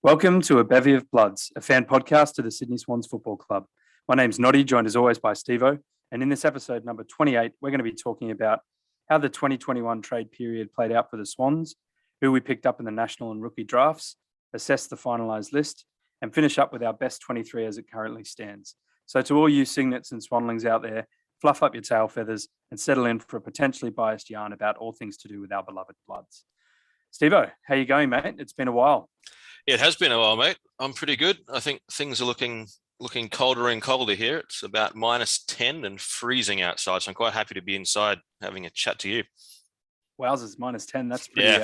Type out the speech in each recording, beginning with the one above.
Welcome to A Bevy of Bloods, a fan podcast to the Sydney Swans Football Club. My name's Noddy, joined as always by Stevo. And in this episode, number 28, we're going to be talking about how the 2021 trade period played out for the Swans, who we picked up in the national and rookie drafts, assess the finalised list, and finish up with our best 23 as it currently stands. So to all you Cygnets and Swanlings out there, fluff up your tail feathers and settle in for a potentially biased yarn about all things to do with our beloved Bloods. Stevo, how you going, mate? It's been a while. It has been a while, mate. I'm pretty good. I think things are looking colder and colder here. It's about -10 and freezing outside, so I'm quite happy to be inside having a chat to you. Wowzers, -10. That's pretty.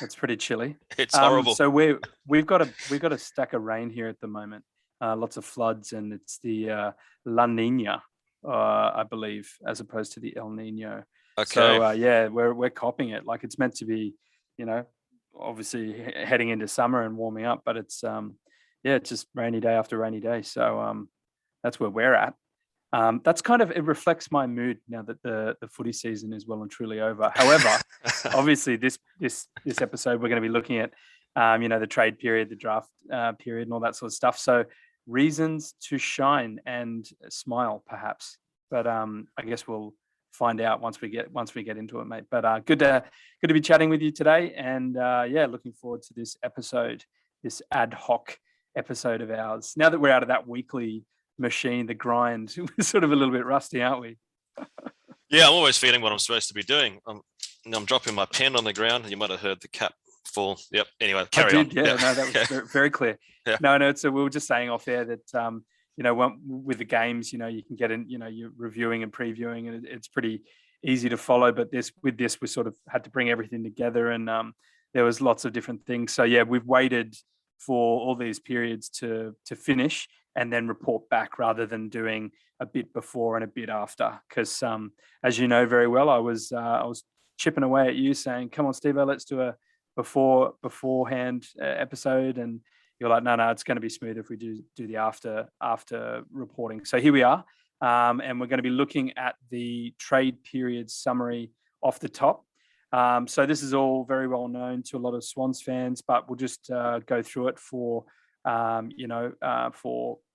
That's pretty chilly. It's horrible. So we've got a stack of rain here at the moment. Lots of floods, and it's the La Nina, I believe, as opposed to the El Nino. Okay. So we're copping it. Like it's meant to be, obviously heading into summer and warming up, but it's it's just rainy day after rainy day. So that's where we're at. That's kind of, it reflects my mood now that the footy season is well and truly over. However, obviously this episode we're going to be looking at the trade period, the draft period, and all that sort of stuff. So reasons to shine and smile, perhaps. But I guess we'll find out once we get into it, mate. But good to be chatting with you today, and looking forward to this episode, this ad hoc episode of ours. Now that we're out of that weekly machine, the grind, we're sort of a little bit rusty, aren't we? Yeah, I'm always feeling what I'm supposed to be doing. I'm dropping my pen on the ground. You might have heard the cap fall. Yep. Anyway, carry on. Yeah, no, that was very, very clear. Yeah. No. So we were just saying off air that with the games, you can get in, you're reviewing and previewing, and it's pretty easy to follow. But with this, we sort of had to bring everything together, and there was lots of different things. So yeah, we've waited for all these periods to finish and then report back, rather than doing a bit before and a bit after. Because as you know very well, I was chipping away at you saying, "Come on, Steve, let's do a beforehand episode," and you're like, no, it's going to be smooth if we do the after reporting. So here we are, and we're going to be looking at the trade period summary off the top. So this is all very well known to a lot of Swans fans, but we'll just go through it for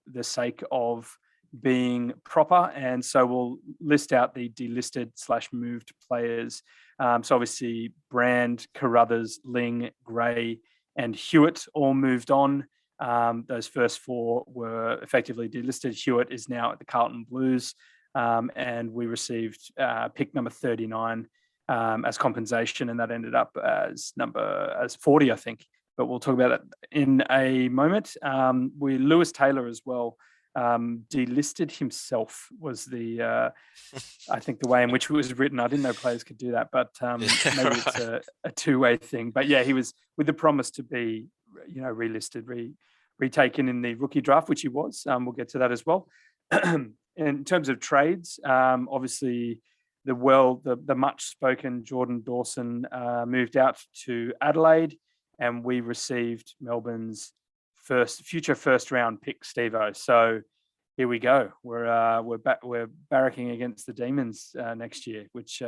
the sake of being proper. And so we'll list out the delisted/moved players. So obviously Brand, Carruthers, Ling, Gray, and Hewitt all moved on. Those first four were effectively delisted. Hewitt is now at the Carlton Blues, and we received pick number 39 as compensation, and that ended up as 40, I think. But we'll talk about that in a moment. Lewis Taylor as well delisted himself was the I think the way in which it was written. I didn't know players could do that, but maybe it's a two-way thing. But yeah, he was with the promise to be relisted, retaken in the rookie draft, which he was. We'll get to that as well. In terms of trades, obviously the much spoken Jordan Dawson moved out to Adelaide, and we received Melbourne's future first round pick, Stevo. So here we go. We're barracking against the Demons next year, which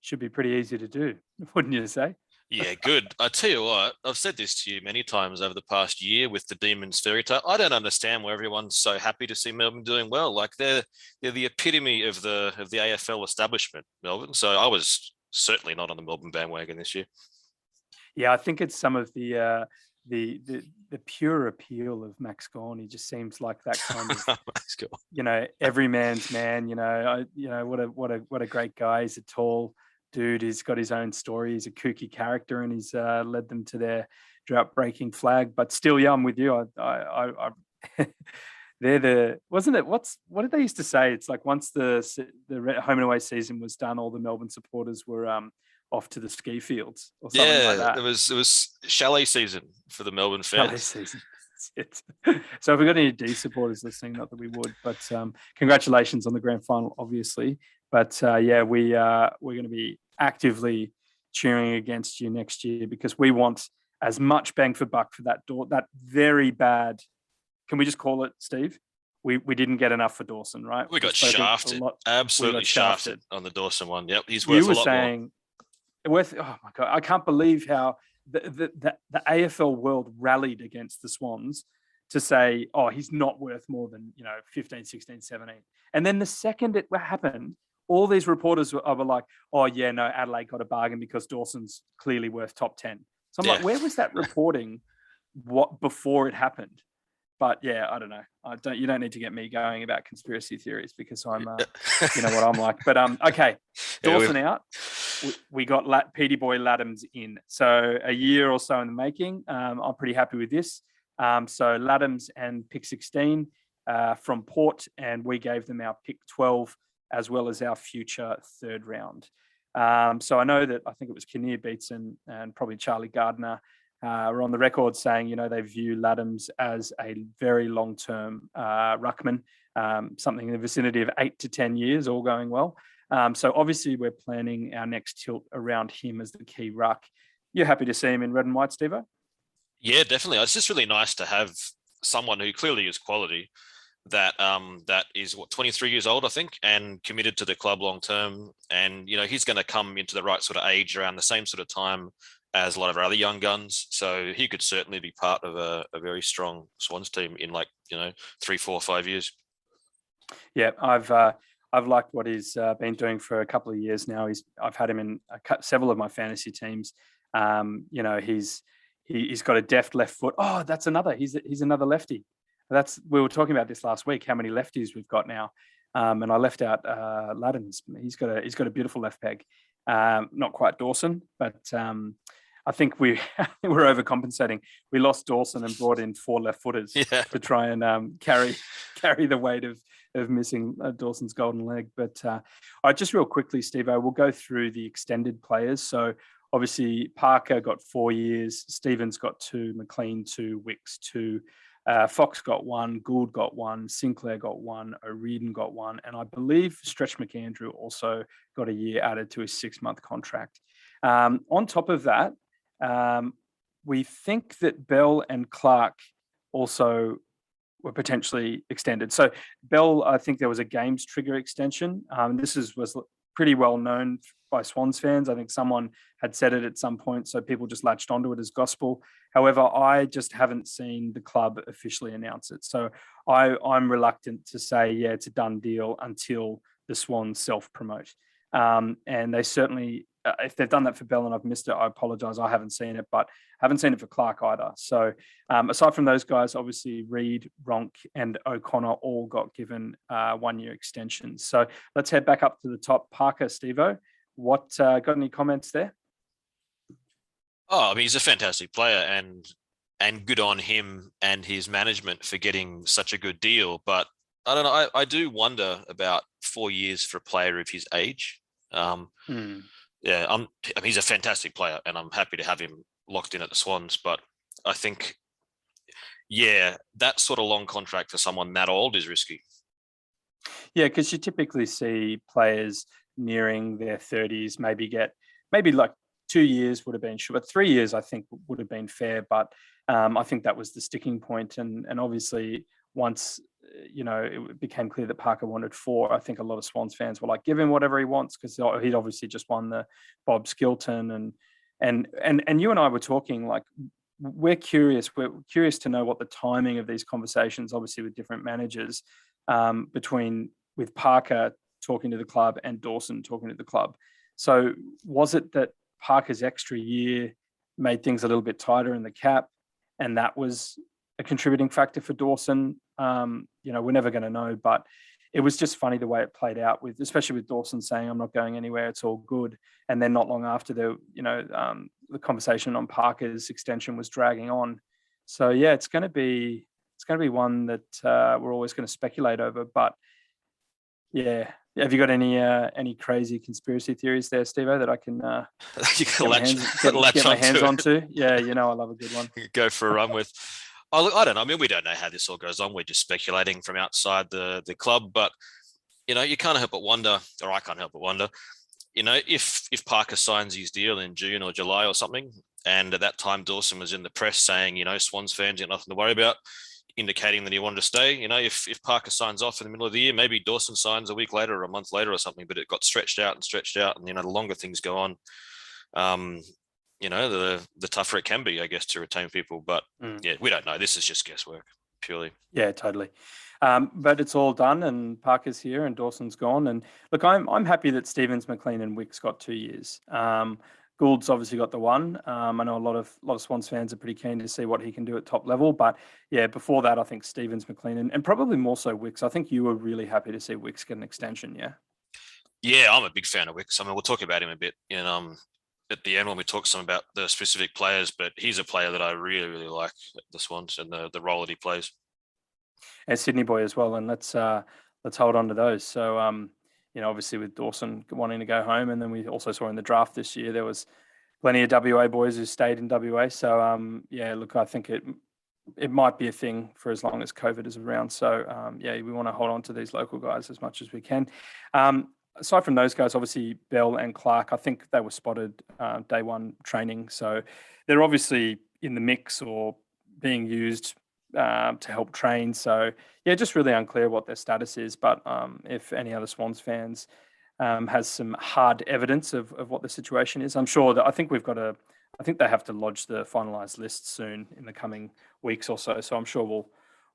should be pretty easy to do, wouldn't you say? Yeah, good. I tell you what, I've said this to you many times over the past year with the Demons fairy tale. I don't understand why everyone's so happy to see Melbourne doing well. Like they're the epitome of the AFL establishment, Melbourne. So I was certainly not on the Melbourne bandwagon this year. Yeah, I think it's some of the pure appeal of Max Gawn. He just seems like that kind of every man's man. What a great guy. He's a tall dude. He's got his own story. He's a kooky character, and he's led them to their drought-breaking flag. But still, yeah, I'm with you. They're what did they used to say? It's like once the home and away season was done, all the Melbourne supporters were off to the ski fields or something like that. It was chalet season for the Melbourne fans. Chalet season. So if we've got any D supporters listening, not that we would, but congratulations on the grand final, obviously. But we're going to be actively cheering against you next year, because we want as much bang for buck for that very bad. Can we just call it, Steve? We didn't get enough for Dawson, right? We got shafted. Absolutely shafted on the Dawson one. Yep, he's worth a lot more. Oh my God, I can't believe how the AFL world rallied against the Swans to say, oh, he's not worth more than 15, 16, 17. And then the second it happened, all these reporters were like, oh yeah, no, Adelaide got a bargain because Dawson's clearly worth top 10. So I'm like, where was that reporting before it happened? But yeah, I don't know. You don't need to get me going about conspiracy theories because I'm, you know what I'm like. But okay, Dawson out. We got Petey Boy Laddams in. So a year or so in the making. I'm pretty happy with this. So Laddams and pick 16 from Port, and we gave them our pick 12 as well as our future third round. So I know that I think it was Kinnear Beatson and probably Charlie Gardner were on the record saying, they view Laddams as a very long-term ruckman, something in the vicinity of 8 to 10 years, all going well. So obviously we're planning our next tilt around him as the key ruck. You're happy to see him in red and white, Steve-O? Yeah, definitely. It's just really nice to have someone who clearly is quality that is 23 years old, I think, and committed to the club long term. And he's going to come into the right sort of age around the same sort of time as a lot of our other young guns. So he could certainly be part of a very strong Swans team in 3, 4, 5 years. Yeah, I've liked what he's been doing for a couple of years now. I've had him in several of my fantasy teams. He's got a deft left foot. Oh, that's another. He's another lefty. We were talking about this last week. How many lefties we've got now? And I left out Laddens. He's got a beautiful left peg. Not quite Dawson, but I think we're overcompensating. We lost Dawson and brought in 4 left footers to try and carry the weight of missing Dawson's golden leg. But all right, just real quickly, Steve-O, we'll go through the extended players. So obviously Parker got 4 years, Stevens got 2, McLean 2, Wicks 2, Fox got 1, Gould got 1, Sinclair got 1, O'Riordan got 1, and I believe Stretch McAndrew also got a year added to his 6-month contract. On top of that, we think that Bell and Clark also were potentially extended. So Bell, I think there was a games trigger extension. This was pretty well known by Swans fans. I think someone had said it at some point, so people just latched onto it as gospel. However, I just haven't seen the club officially announce it. So I'm reluctant to say, yeah, it's a done deal until the Swans self-promote. And they certainly, if they've done that for Bell and I've missed it, I apologise. I haven't seen it, but I haven't seen it for Clark either. So aside from those guys, obviously Reid, Ronk and O'Connor all got given 1-year extensions. So let's head back up to the top. Parker, Steve-O, what got any comments there? Oh, I mean, he's a fantastic player and good on him and his management for getting such a good deal. But I don't know. I do wonder about 4 years for a player of his age. Yeah, I mean, he's a fantastic player and I'm happy to have him locked in at the Swans. But I think, yeah, that sort of long contract for someone that old is risky. Yeah, because you typically see players nearing their 30s maybe like 2 years would have been short, but 3 years I think would have been fair. But I think that was the sticking point. And obviously once, it became clear that Parker wanted 4, I think a lot of Swans fans were like, give him whatever he wants, because he'd obviously just won the Bob Skilton. And you and I were talking, like, we're curious to know what the timing of these conversations, obviously with different managers, with Parker talking to the club and Dawson talking to the club. So was it that Parker's extra year made things a little bit tighter in the cap, and that was a contributing factor for Dawson? We're never going to know, but it was just funny the way it played out, especially with Dawson saying, I'm not going anywhere, it's all good. And then not long after, the conversation on Parker's extension was dragging on. So yeah, it's going to be one that we're always going to speculate over. But yeah, have you got any crazy conspiracy theories there, Steve-O, that I can get my hands onto? Yeah, I love a good one. Go for a run with. Oh, look, I don't know. I mean, we don't know how this all goes on. We're just speculating from outside the club. But, you can't help but wonder, or I can't help but wonder, if Parker signs his deal in June or July or something, and at that time Dawson was in the press saying, Swans fans got nothing to worry about, indicating that he wanted to stay. If Parker signs off in the middle of the year, maybe Dawson signs a week later or a month later or something, but it got stretched out. And, the longer things go on, the tougher it can be, I guess, to retain people. But yeah, we don't know. This is just guesswork purely. Yeah, totally. But it's all done, and Parker's here, and Dawson's gone. And look, I'm happy that Stevens, McLean, and Wicks got 2 years. Gould's obviously got the one. I know a lot of Swans fans are pretty keen to see what he can do at top level. But yeah, before that, I think Stevens, McLean, and probably more so Wicks. I think you were really happy to see Wicks get an extension. Yeah. Yeah, I'm a big fan of Wicks. I mean, we'll talk about him a bit at the end when we talk some about the specific players, but he's a player that I really, really like at the Swans and the role that he plays. And Sydney boy as well. And let's hold on to those. So obviously with Dawson wanting to go home, and then we also saw in the draft this year there was plenty of WA boys who stayed in WA. So yeah, look, I think it might be a thing for as long as COVID is around. So yeah, we want to hold on to these local guys as much as we can. Aside from those guys, obviously Bell and Clark, I think they were spotted day one training. So they're obviously in the mix or being used to help train. So yeah, just really unclear what their status is. But if any other Swans fans has some hard evidence of what the situation is, I'm sure that I think they have to lodge the finalised list soon in the coming weeks or so. So I'm sure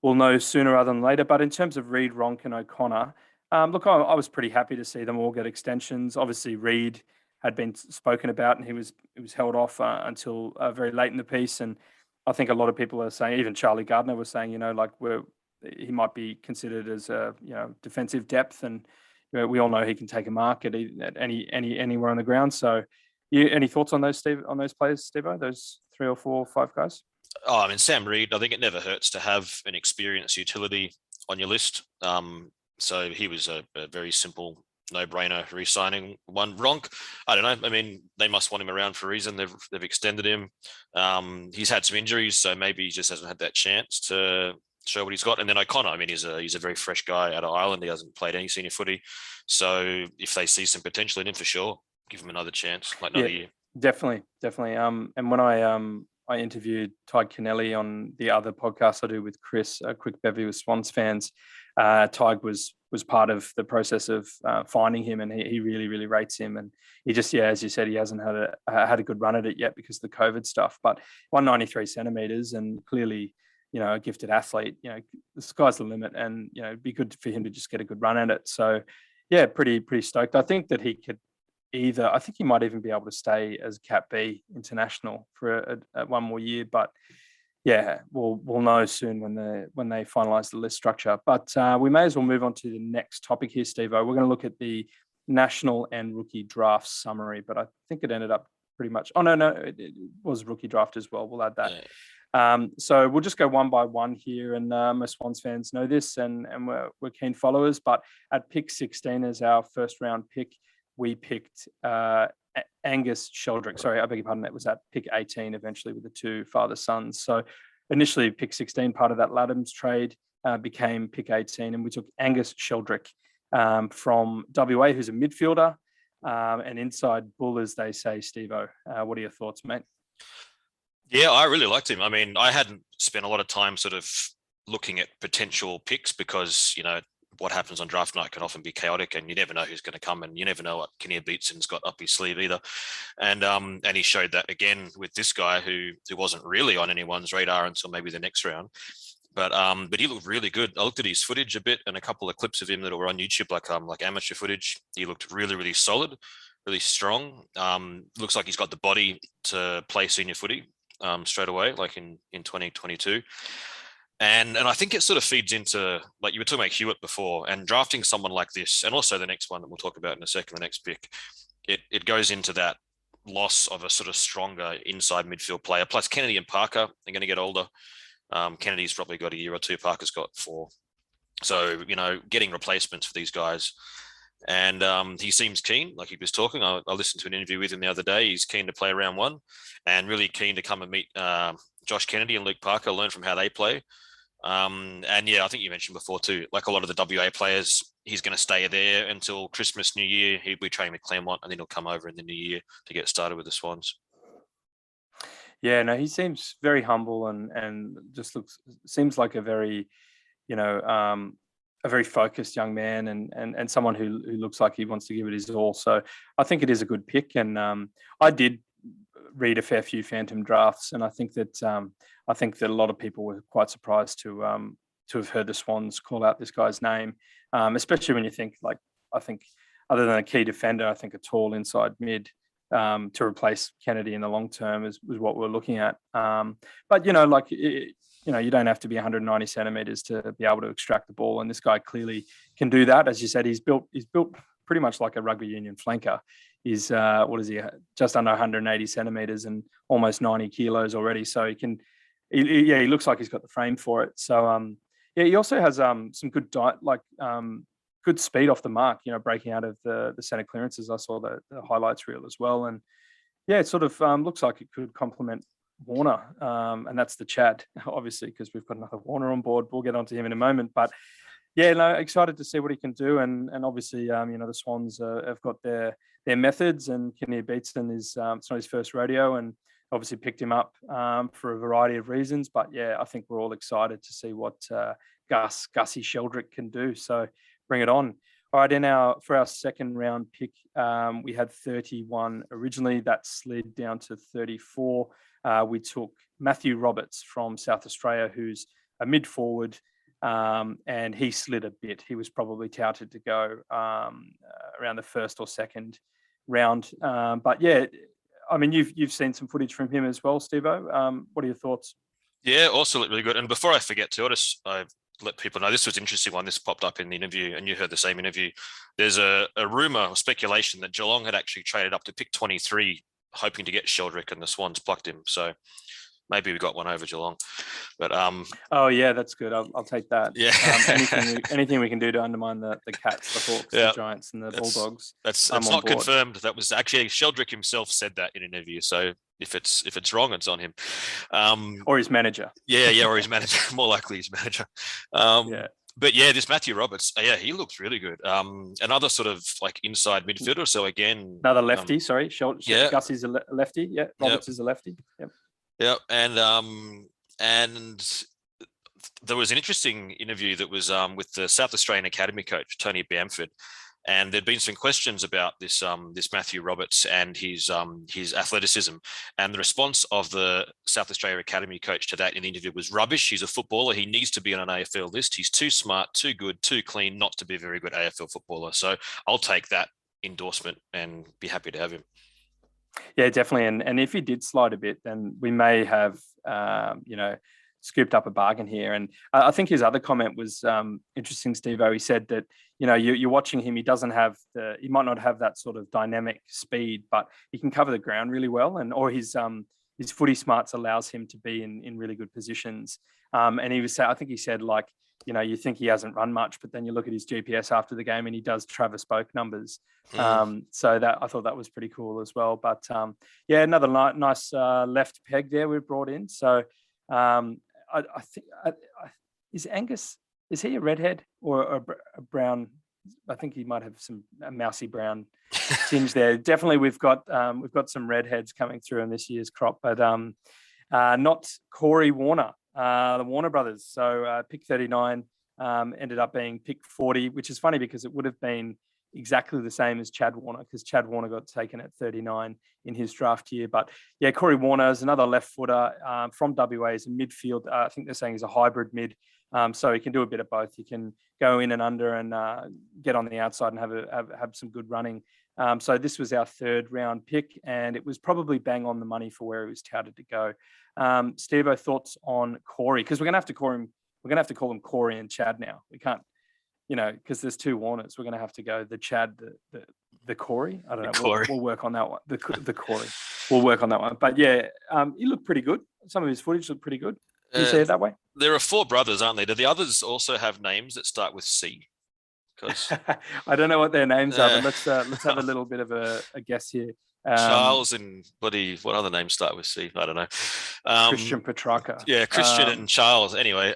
we'll know sooner rather than later. But in terms of Reid, Ronk, and O'Connor, look, I was pretty happy to see them all get extensions. Obviously, Reid had been spoken about, and he was held off until very late in the piece. And I think a lot of people are saying, even Charlie Gardner was saying, he might be considered as a defensive depth, and we all know he can take a mark at anywhere on the ground. So, any thoughts on those, Steve? On those players, Stevo? Those 3 or 4 or 5 guys? Oh, I mean, Sam Reid, I think it never hurts to have an experienced utility on your list. So he was a very simple no-brainer re-signing one. Ronk, I don't know. I mean, they must want him around for a reason. They've extended him. He's had some injuries, so maybe he just hasn't had that chance to show what he's got. And then O'Connor, I mean, he's a very fresh guy out of Ireland. He hasn't played any senior footy. So if they see some potential in him, for sure, give him another chance, like another year. Definitely. And when I interviewed Ty Kennelly on the other podcast I do with Chris, Quick Bevy with Swans fans, Tig was part of the process of finding him, and he really, really rates him. And he just, as you said, he hasn't had a good run at it yet because of the COVID stuff. But 193 centimeters, and clearly, a gifted athlete. The sky's the limit, and it'd be good for him to just get a good run at it. So, yeah, pretty stoked. I think that he could I think he might even be able to stay as Cap B international for one more year, but. Yeah, we'll know soon when they finalise the list structure. But we may as well move on to the next topic here, Steve-O. We're going to look at the national and rookie draft summary, but I think it ended up pretty much. Oh no, it was rookie draft as well. We'll add that. Yeah. So we'll just go one by one here, and most Swans fans know this, and we're keen followers. But at pick 16 as our first round pick, we picked Angus Sheldrick. Sorry, I beg your pardon. That was at pick 18 eventually with the 2 father-sons. So initially pick 16, part of that Laddams trade, became pick 18, and we took Angus Sheldrick from WA, who's a midfielder, and inside bull, as they say. Steve-O, what are your thoughts, mate? Yeah, I really liked him. I mean, I hadn't spent a lot of time sort of looking at potential picks because, what happens on draft night can often be chaotic, and you never know who's going to come, and you never know what Kinnear Beatson's got up his sleeve either. And he showed that again with this guy who wasn't really on anyone's radar until maybe the next round. But he looked really good. I looked at his footage a bit and a couple of clips of him that were on YouTube, like amateur footage. He looked really, really solid, really strong. Looks like he's got the body to play senior footy straight away, like in 2022. And I think it sort of feeds into, like you were talking about Hewitt before, and drafting someone like this, and also the next one that we'll talk about in a second, the next pick, it goes into that loss of a sort of stronger inside midfield player. Plus Kennedy and Parker are going to get older. Kennedy's probably got a year or two. Parker's got 4. So, getting replacements for these guys. And he seems keen, like he was talking. I listened to an interview with him the other day. He's keen to play round 1 and really keen to come and meet Josh Kennedy and Luke Parker, learn from how they play. And yeah, I think you mentioned before too, like a lot of the WA players, he's going to stay there until Christmas, New Year. He'll be training with Claremont, and then he'll come over in the new year to get started with the Swans. Yeah, no, he seems very humble and just seems like a very, a very focused young man and someone who looks like he wants to give it his all. So I think it is a good pick. And I did read a fair few phantom drafts, and I think that a lot of people were quite surprised to have heard the Swans call out this guy's name, especially when you think, like, I think other than a key defender, I think a tall inside mid to replace Kennedy in the long term was what we're looking at. But you don't have to be 190 centimeters to be able to extract the ball, and this guy clearly can do that. As you said, he's built pretty much like a rugby union flanker. He's what is he? Just under 180 centimeters and almost 90 kilos already. So he looks like he's got the frame for it. So he also has some good good speed off the mark. Breaking out of the center clearances. I saw the highlights reel as well, and it sort of looks like it could complement Warner, and that's the Chad, obviously, because we've got another Warner on board. We'll get onto him in a moment, but excited to see what he can do, and obviously, the Swans have got their methods, and Kinnear Beatson is it's not his first rodeo, and obviously picked him up for a variety of reasons. But I think we're all excited to see what Gussie Sheldrick can do. So bring it on. All right, for our second round pick, we had 31 originally. That slid down to 34. We took Matthew Roberts from South Australia, who's a mid forward, and he slid a bit. He was probably touted to go around the first or second round. But you've seen some footage from him as well, Steve-O. What are your thoughts? Yeah, also looked really good. And before I forget to, I let people know, this was an interesting one. This popped up in the interview, and you heard the same interview. There's a rumor or speculation that Geelong had actually traded up to pick 23, hoping to get Sheldrick, and the Swans plucked him. So maybe we got one over Geelong. But oh yeah, that's good. I'll take that. Yeah. Anything we can do to undermine the Cats, the Hawks, the Giants, and the Bulldogs. It's not confirmed. That was actually Sheldrick himself said that in an interview. So if it's wrong, it's on him. Or his manager. Yeah, or his manager. More likely his manager. But this Matthew Roberts, he looks really good. Another sort of like inside midfielder. So again, another lefty. Sorry, Gussie's a lefty. Yeah, Roberts is a lefty. Yep. Yeah, and there was an interesting interview that was with the South Australian Academy coach Tony Bamford, and there'd been some questions about this Matthew Roberts and his athleticism, and the response of the South Australia Academy coach to that in the interview was rubbish. He's a footballer. He needs to be on an AFL list. He's too smart, too good, too clean not to be a very good AFL footballer. So I'll take that endorsement and be happy to have him. Yeah, definitely. And if he did slide a bit, then we may have, scooped up a bargain here. And I think his other comment was interesting, Steve-O. He said that, you're watching him. He might not have that sort of dynamic speed, but he can cover the ground really well. Or his footy smarts allows him to be in really good positions. And I think he said, like, you think he hasn't run much, but then you look at his GPS after the game and he does Travis Spoke numbers. So that I thought that was pretty cool as well. But another nice left peg there we've brought in. So I think is Angus, is he a redhead or a brown? I think he might have a mousy brown tinge there. Definitely we've got some redheads coming through in this year's crop, but not Corey Warner. The Warner brothers. So pick 39 ended up being pick 40, which is funny because it would have been exactly the same as Chad Warner, because Chad Warner got taken at 39 in his draft year. But Corey Warner is another left footer from WA. He's a midfield. I think they're saying he's a hybrid mid. So he can do a bit of both. He can go in and under and get on the outside and have some good running. So this was our third round pick, and it was probably bang on the money for where he was touted to go. Steve-O, thoughts on Corey? Because we're going to have to call him. We're going to have to call him Corey and Chad now. We can't, because there's two Warners. We're going to have to go the Chad, the Corey. I don't know. We'll work on that one. The Corey. We'll work on that one. But he looked pretty good. Some of his footage looked pretty good. Do you see it that way? There are four brothers, aren't there? Do the others also have names that start with C? Because I don't know what their names are, but let's have a little bit of a guess here. Charles and what other names start with C? I don't know. Christian Petrarca. Yeah, Christian and Charles. Anyway,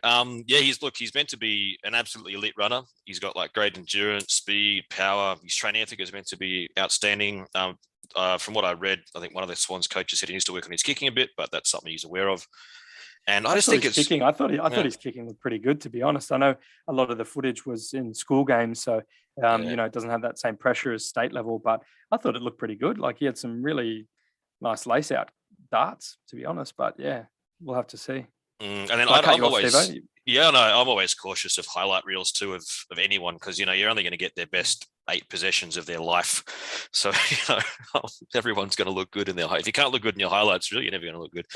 he's meant to be an absolutely elite runner. He's got like great endurance, speed, power. His training ethic is meant to be outstanding. From what I read, I think one of the Swans coaches said he needs to work on his kicking a bit, but that's something he's aware of. And I just think it's kicking. I thought his kicking looked pretty good, to be honest. I know a lot of the footage was in school games, so it doesn't have that same pressure as state level. But I thought it looked pretty good. Like he had some really nice lace out darts, to be honest. But yeah, we'll have to see. And then I cut I'm you off, always, Steve. yeah, no, I'm always cautious of highlight reels too of anyone because you're only going to get their best 8 possessions of their life. So everyone's going to look good in their. If you can't look good in your highlights, really, you're never going to look good.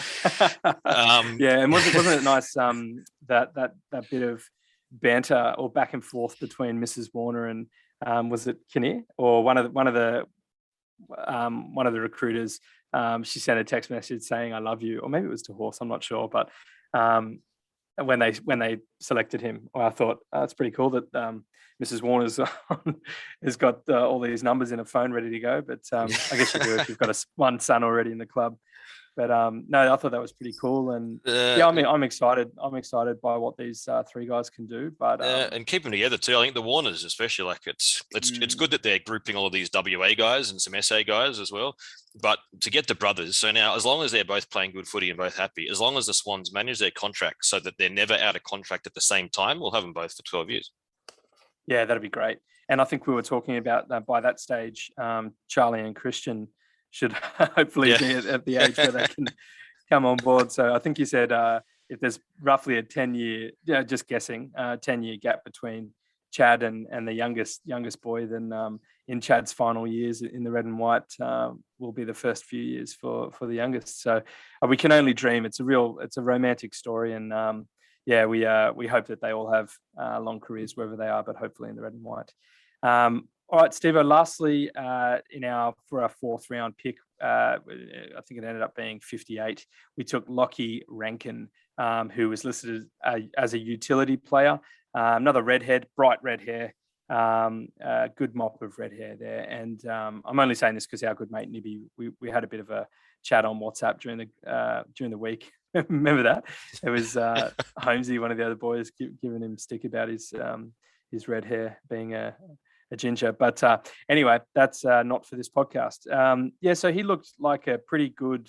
Yeah, and wasn't it nice that bit of banter or back and forth between Mrs. Warner and was it Kinnear or one of the recruiters? She sent a text message saying "I love you," or maybe it was to Horse. I'm not sure, but when they selected him, I thought it's pretty cool that Mrs. Warner's has got all these numbers in a phone ready to go. But I guess you do if you've got one son already in the club. But no, I thought that was pretty cool, and yeah, I mean, I'm excited. I'm excited by what these 3 guys can do. But and keep them together too. I think the Warners, especially, like it's good that they're grouping all of these WA guys and some SA guys as well. But to get the brothers, so now as long as they're both playing good footy and both happy, as long as the Swans manage their contract so that they're never out of contract at the same time, we'll have them both for 12 years. Yeah, that'd be great. And I think we were talking about that by that stage, Charlie and Christian should hopefully be at the age where they can come on board. So I think you said if there's roughly a 10-year, just guessing, 10-year gap between Chad and the youngest boy, then in Chad's final years in the red and white will be the first few years for the youngest. So we can only dream. It's a romantic story, and we hope that they all have long careers wherever they are, but hopefully in the red and white. All right, Steve. Lastly, for our 4th round pick, I think it ended up being 58. We took Lockie Rankin, who was listed as a utility player. Another redhead, bright red hair, good mop of red hair there. And I'm only saying this because our good mate Nibby, we had a bit of a chat on WhatsApp during the week. Remember that? It was Holmesy, one of the other boys, giving him stick about his red hair being a ginger. But anyway, that's not for this podcast. So he looked like a pretty good,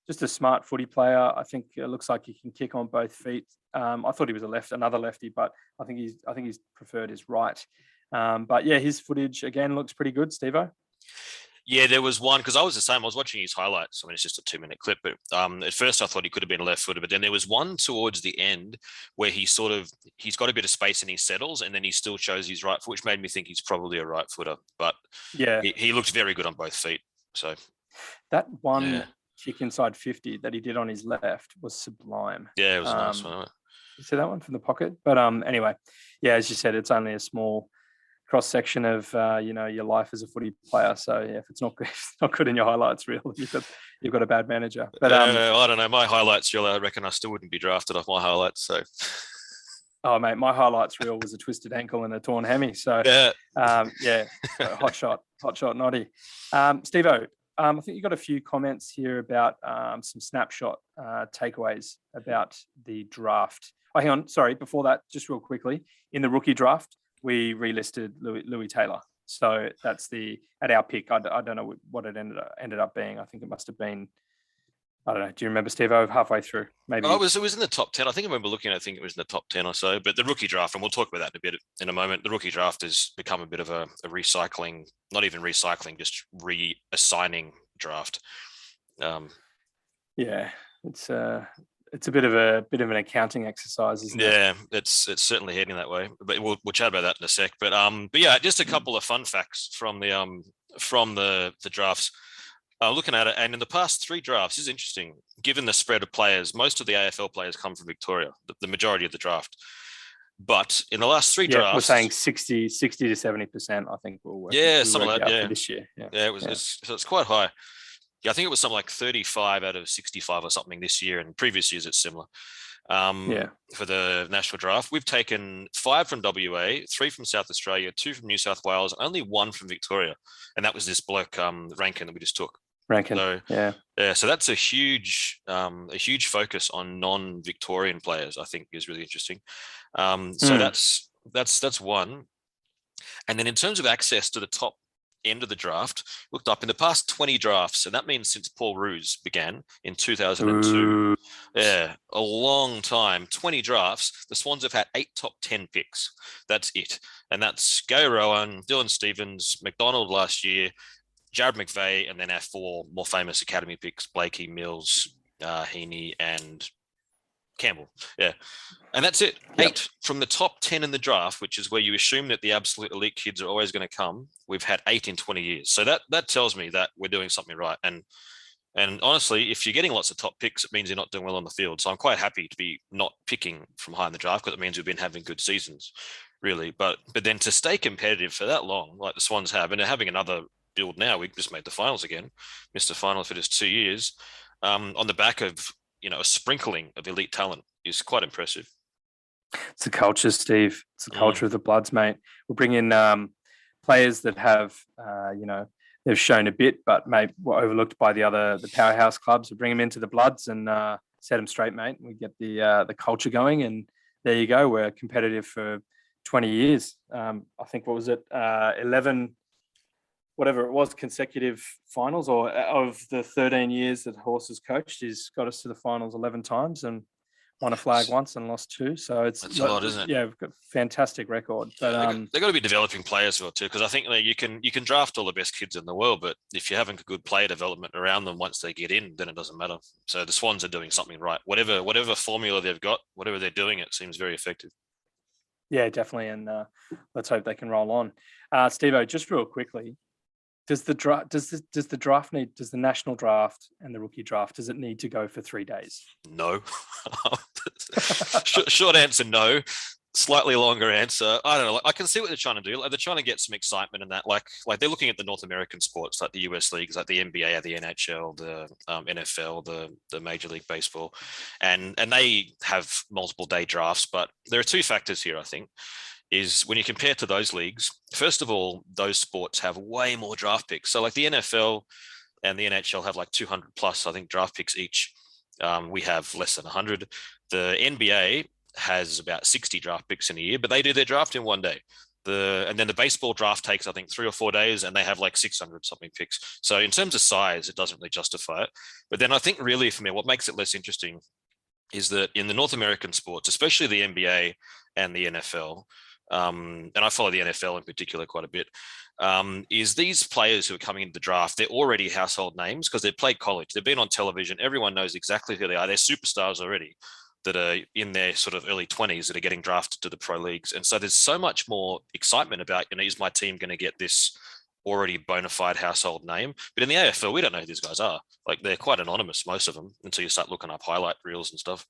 just a smart footy player. I think it looks like he can kick on both feet. I thought he was another lefty, but I think he's preferred his right. But yeah, his footage again looks pretty good, Steve-O. Yeah, there was one because I was the same. I was watching his highlights. I mean, it's just a 2-minute clip, but at first I thought he could have been a left footer, but then there was one towards the end where he's got a bit of space and he settles, and then he still shows his right foot, which made me think he's probably a right footer. But yeah, he looked very good on both feet. So that one kick inside 50 that he did on his left was sublime. Yeah, it was a nice one. You see that one from the pocket? But anyway, yeah, as you said, it's only a small cross section of your life as a footy player. So yeah, if it's not good in your highlights reel, you've got a bad manager. But I don't know. My highlights reel, I reckon I still wouldn't be drafted off my highlights. So. Oh mate, my highlights reel was a twisted ankle and a torn hammy. So hot shot, naughty. Steve-O, I think you got a few comments here about some snapshot takeaways about the draft. Oh, hang on, sorry. Before that, just real quickly, in the rookie draft, we relisted Louis Taylor. So that's at our pick. I don't know what it ended up being. I think it must have been, I don't know. Do you remember, Steve-O, halfway through? Maybe it was in the top 10. I think I remember looking. I think it was in the top 10 or so. But the rookie draft, and we'll talk about that in a moment. The rookie draft has become a bit of a recycling, not even recycling, just reassigning draft. It's a bit of an accounting exercise, isn't it? Yeah, it's certainly heading that way. But we'll chat about that in a sec. But yeah, just a couple of fun facts from the drafts. Looking at it, and in the past 3 drafts, this is interesting. Given the spread of players, most of the AFL players come from Victoria, the majority of the draft. But in the last 3 drafts, we're saying 60 to 70%. I think we'll work. Something like that. Yeah, this year. Yeah, it was. Yeah. It's quite high. Yeah, I think it was something like 35 out of 65 or something this year, and previous years it's similar. For the national draft, we've taken 5 from WA, 3 from South Australia, 2 from New South Wales, only 1 from Victoria, and that was this bloke Rankin that we just took. Rankin. So that's a huge focus on non-Victorian players. I think is really interesting. So that's one. And then in terms of access to the top end of the draft, looked up in the past 20 drafts, and that means since Paul Roos began in 2002. Ooh. Yeah, a long time. 20 drafts. The Swans have had 8 top 10 picks. That's it. And that's Gary Rowan, Dylan Stevens, McDonald last year, Jared McVeigh, and then our 4 more famous academy picks: Blakey, Mills, Heaney, and Campbell. Yeah. And that's it. Yep. 8 from the top 10 in the draft, which is where you assume that the absolute elite kids are always going to come. We've had 8 in 20 years. So that tells me that we're doing something right. And honestly, if you're getting lots of top picks, it means you're not doing well on the field. So I'm quite happy to be not picking from high in the draft, because it means we've been having good seasons, really. But then to stay competitive for that long, like the Swans have, and they're having another build now. We just made the finals again, missed the final for just 2 years, on the back of a sprinkling of elite talent is quite impressive. It's the culture, Steve. It's the culture of the Bloods, mate. We'll bring in players that have, they've shown a bit, but maybe were overlooked by the powerhouse clubs. We bring them into the Bloods and set them straight, mate. We get the culture going, and there you go. We're competitive for 20 years. I think, what was it, 11, whatever it was, consecutive finals, or of the 13 years that Horse has coached, he's got us to the finals 11 times and won a flag once and lost 2. So that's a lot, isn't it? Yeah, we've got a fantastic record. But they've got to be developing players well too, because I think you can draft all the best kids in the world, but if you haven't got good player development around them once they get in, then it doesn't matter. So the Swans are doing something right. Whatever formula they've got, whatever they're doing, it seems very effective. Yeah, definitely, and let's hope they can roll on. Steve-O, just real quickly, does the national draft and the rookie draft, does it need to go for 3 days? No. Short answer, no. Slightly longer answer, I don't know. I can see what they're trying to do. Like, they're trying to get some excitement in that. Like they're looking at the North American sports, like the US leagues, like the NBA, the NHL, the NFL, the Major League Baseball, and they have multiple day drafts. But there are 2 factors here, I think. Is when you compare to those leagues, first of all, those sports have way more draft picks. So like the NFL and the NHL have like 200 plus, I think, draft picks each. We have less than 100. The NBA has about 60 draft picks in a year, but they do their draft in 1 day. And then the baseball draft takes, I think, 3 or 4 days, and they have like 600 something picks. So in terms of size, it doesn't really justify it. But then I think really for me, what makes it less interesting is that in the North American sports, especially the NBA and the NFL, and I follow the NFL in particular quite a bit, is these players who are coming into the draft, they're already household names because they've played college. They've been on television. Everyone knows exactly who they are. They're superstars already that are in their sort of early 20s that are getting drafted to the pro leagues. And so there's so much more excitement about, is my team going to get this already bona fide household name? But in the AFL, we don't know who these guys are. Like, they're quite anonymous, most of them, until you start looking up highlight reels and stuff.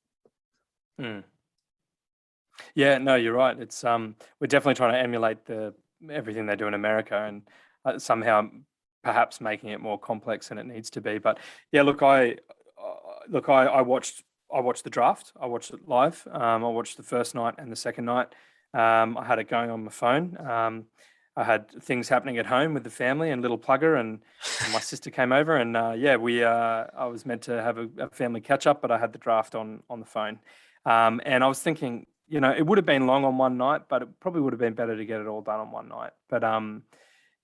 Yeah, no, you're right. It's we're definitely trying to emulate everything they do in America, and somehow perhaps making it more complex than it needs to be. But yeah, look, I watched the draft. I watched it live. I watched the first night and the second night. I had it going on my phone. I had things happening at home with the family and little plugger, and my sister came over, and I was meant to have a family catch up, but I had the draft on the phone. And I was thinking, it would have been long on one night, but it probably would have been better to get it all done on one night. But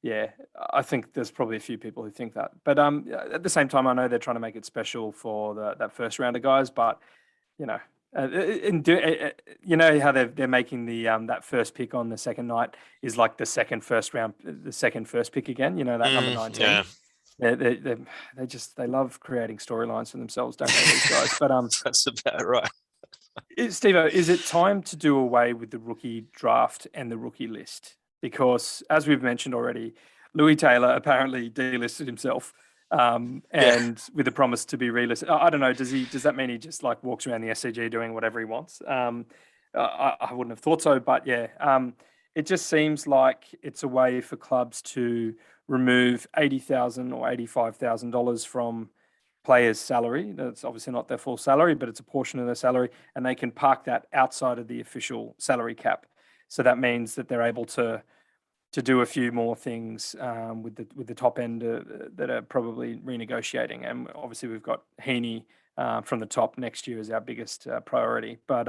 yeah, I think there's probably a few people who think that. But at the same time, I know they're trying to make it special for that first round of guys. But you know how they're making that first pick on the second night is like the second first pick again. That number 19. Yeah. They love creating storylines for themselves, don't they, these guys? But that's about right. Steve-O, is it time to do away with the rookie draft and the rookie list? Because, as we've mentioned already, Louis Taylor apparently delisted himself, with a promise to be relisted. I don't know. Does that mean he just like walks around the SCG doing whatever he wants? I wouldn't have thought so, but yeah, it just seems like it's a way for clubs to remove $80,000 or $85,000 from players' salary. That's obviously not their full salary, but it's a portion of their salary, and they can park that outside of the official salary cap. So that means that they're able to do a few more things with the top end that are probably renegotiating. And obviously we've got Heaney from the top next year as our biggest priority. But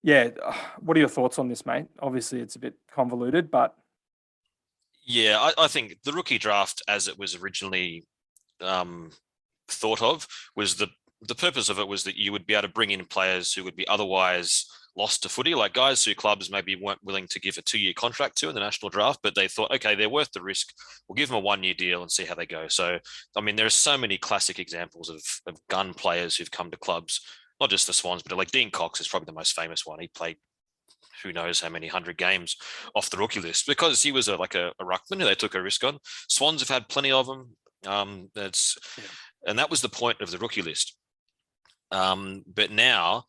what are your thoughts on this, mate? Obviously it's a bit convoluted, but yeah, I think the rookie draft, as it was originally thought of, was the purpose of it was that you would be able to bring in players who would be otherwise lost to footy, like guys who clubs maybe weren't willing to give a 2-year contract to in the national draft, but they thought, okay, they're worth the risk. We'll give them a 1-year deal and see how they go. So, I mean, there are so many classic examples of gun players who've come to clubs, not just the Swans, but like Dean Cox is probably the most famous one. He played who knows how many 100 games off the rookie list because he was a ruckman who they took a risk on. Swans have had plenty of them. And that was the point of the rookie list. But now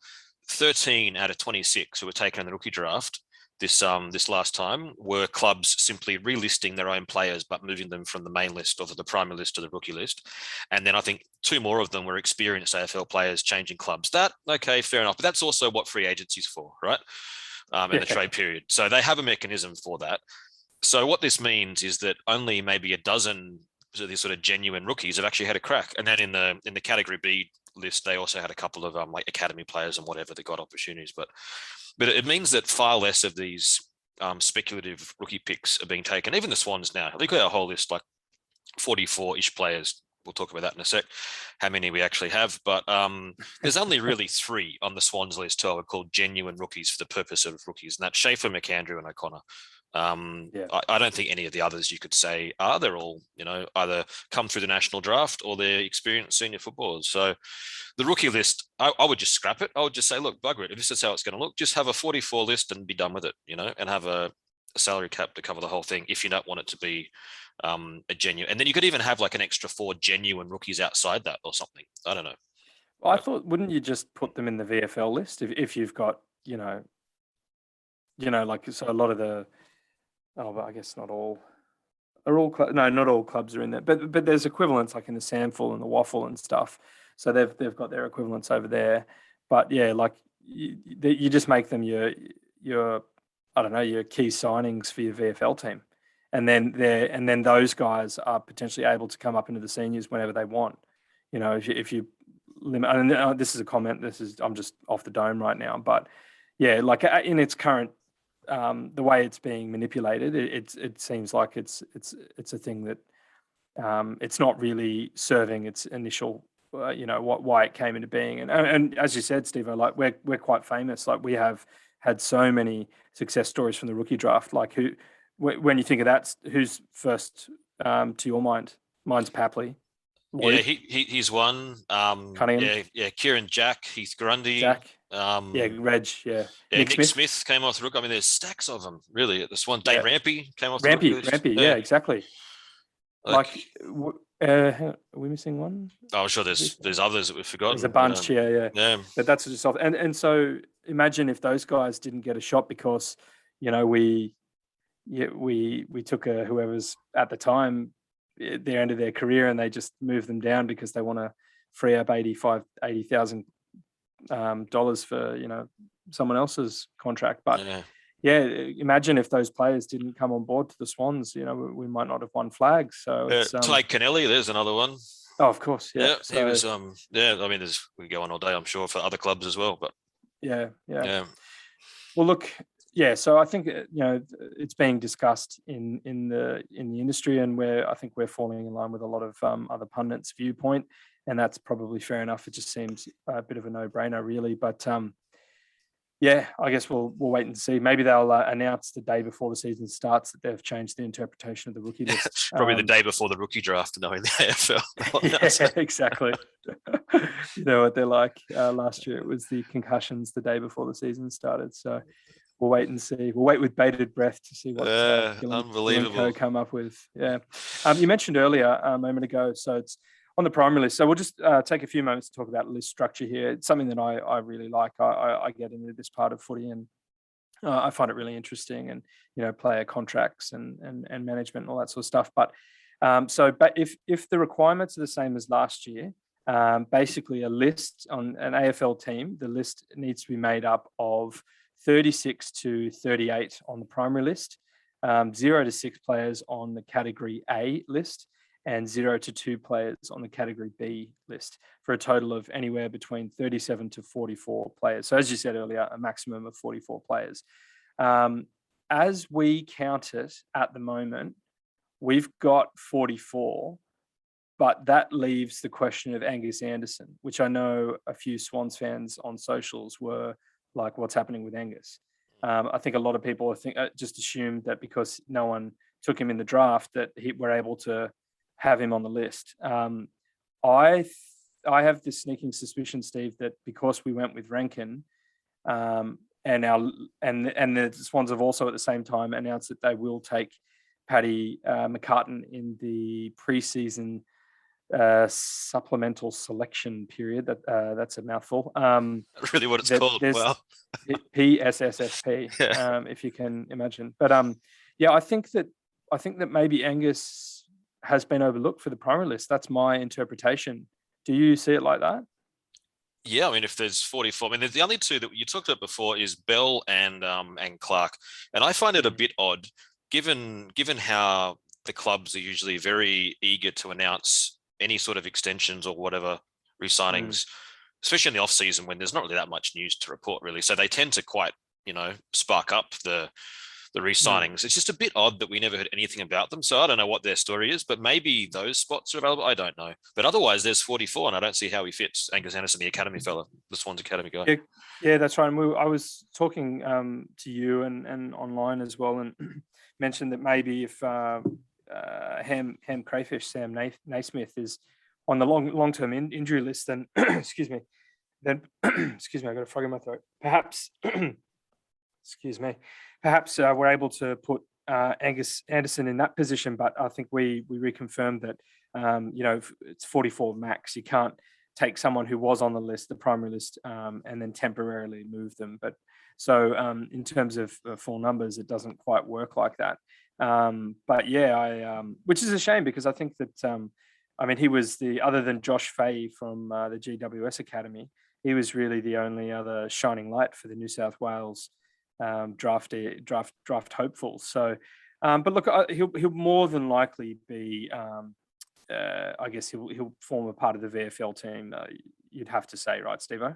13 out of 26 who were taken in the rookie draft this last time were clubs simply relisting their own players but moving them from the main list or the primary list to the rookie list. And then I think 2 more of them were experienced AFL players changing clubs. That, okay, fair enough. But that's also what free agency is for, right? In the trade period. So they have a mechanism for that. So what this means is that only maybe a dozen of these sort of genuine rookies have actually had a crack. And then in the category B list, they also had a couple of like academy players and whatever that got opportunities. But it means that far less of these speculative rookie picks are being taken. Even the Swans now, look at our whole list, like 44-ish players. We'll talk about that in a sec, how many we actually have. But there's only really 3 on the Swans list who are called genuine rookies for the purpose of rookies, and that's Schaefer, McAndrew, and O'Connor. I don't think any of the others you could say are. They're all, either come through the national draft or they're experienced senior footballers. So the rookie list, I would just scrap it. I would just say, look, bugger it. If this is how it's going to look, just have a 44 list and be done with it, and have a salary cap to cover the whole thing if you don't want it to be a genuine. And then you could even have like an extra 4 genuine rookies outside that or something. I don't know. Well, I thought, wouldn't you just put them in the VFL list if you've got, like, so a lot of the, but I guess not all. Not all clubs are in there, but there's equivalents like in the Samful and the Waffle and stuff. So they've got their equivalents over there. But yeah, like you just make them your I don't know, your key signings for your VFL team, and then those guys are potentially able to come up into the seniors whenever they want. If you limit, and this is a comment. I'm just off the dome right now, but yeah, like in its current. The way it's being manipulated, it seems like it's a thing that it's not really serving its initial, why it came into being. And as you said, Steve, like we're quite famous. Like we have had so many success stories from the rookie draft. Like when you think of that, who's first to your mind? Mine's Papley. Lloyd. Yeah, he's one. Cunningham. Yeah, Kieran Jack, Heath Grundy. Jack. Reg, yeah. Nick Smith came off the rook. I mean, there's stacks of them, really, at this one. Dane Rampy came off the rook. Rampy, yeah, exactly. Like are we missing one? Oh, I'm sure there's others that we've forgotten. There's a bunch, yeah. But that's just off. And so imagine if those guys didn't get a shot because, we took whoever's at the time, their end of their career, and they just moved them down because they want to free up $80,000 for someone else's contract. But imagine if those players didn't come on board to the Swans, we might not have won flags. So Clay Kennelly, there's another one. Oh, of course, yeah. He was I mean, we go on all day, I'm sure, for other clubs as well. But yeah. Well, look, yeah. So I think it's being discussed in the industry, and I think we're falling in line with a lot of other pundits' viewpoint. And that's probably fair enough. It just seems a bit of a no-brainer, really. But I guess we'll wait and see. Maybe they'll announce the day before the season starts that they've changed the interpretation of the rookie list. It's probably the day before the rookie draft, knowing the AFL. Yeah, exactly. You know what they're like. Last year it was the concussions the day before the season started. So we'll wait and see. We'll wait with bated breath to see what unbelievable come up with. Yeah. You mentioned earlier a moment ago, so it's on the primary list. So we'll just take a few moments to talk about list structure here. It's something that I really like. I get into this part of footy, and I find it really interesting, and player contracts and management and all that sort of stuff. But if the requirements are the same as last year, basically a list on an AFL team, the list needs to be made up of 36 to 38 on the primary list, 0 to 6 players on the category A list, and 0 to 2 players on the category B list, for a total of anywhere between 37 to 44 players. So as you said earlier, a maximum of 44 players. As we count it at the moment, we've got 44, but that leaves the question of Angus Anderson, which I know a few Swans fans on socials were like, what's happening with Angus? I think a lot of people just assumed that because no one took him in the draft that we're able to have him on the list. I have this sneaking suspicion, Steve, that because we went with Rankin, and the Swans have also at the same time announced that they will take Paddy McCartan in the preseason supplemental selection period. That's a mouthful. Really, what it's called? Wow. PSSSP, Yeah. if you can imagine. But I think that maybe Angus has been overlooked for the primary list. That's my interpretation. Do you see it like that? Yeah, I mean, if there's 44, I mean, the only two that you talked about before is Bell and Clark, and I find it a bit odd, given how the clubs are usually very eager to announce any sort of extensions or whatever re-signings, especially in the off season when there's not really that much news to report, really. So they tend to quite, spark up the re-signings. It's just a bit odd that we never heard anything about them. So I don't know what their story is, but maybe those spots are available. I don't know. But otherwise, there's 44, and I don't see how he fits Angus Anderson, the academy fella, the Swans academy guy. Yeah, that's right. And I was talking to you and online as well, and mentioned that maybe if Ham Crayfish, Sam Naismith is on the long-term injury list, then excuse me, I got a frog in my throat. Perhaps perhaps we're able to put Angus Anderson in that position, but I think we reconfirmed that it's 44 max. You can't take someone who was on the list, the primary list, and then temporarily move them. But so in terms of full numbers, it doesn't quite work like that. But yeah, which is a shame because I think that he was other than Josh Fahey from the GWS Academy, he was really the only other shining light for the New South Wales draft hopeful. So, but look, he'll more than likely be. I guess he'll form a part of the VFL team. You'd have to say, right, Steve-O?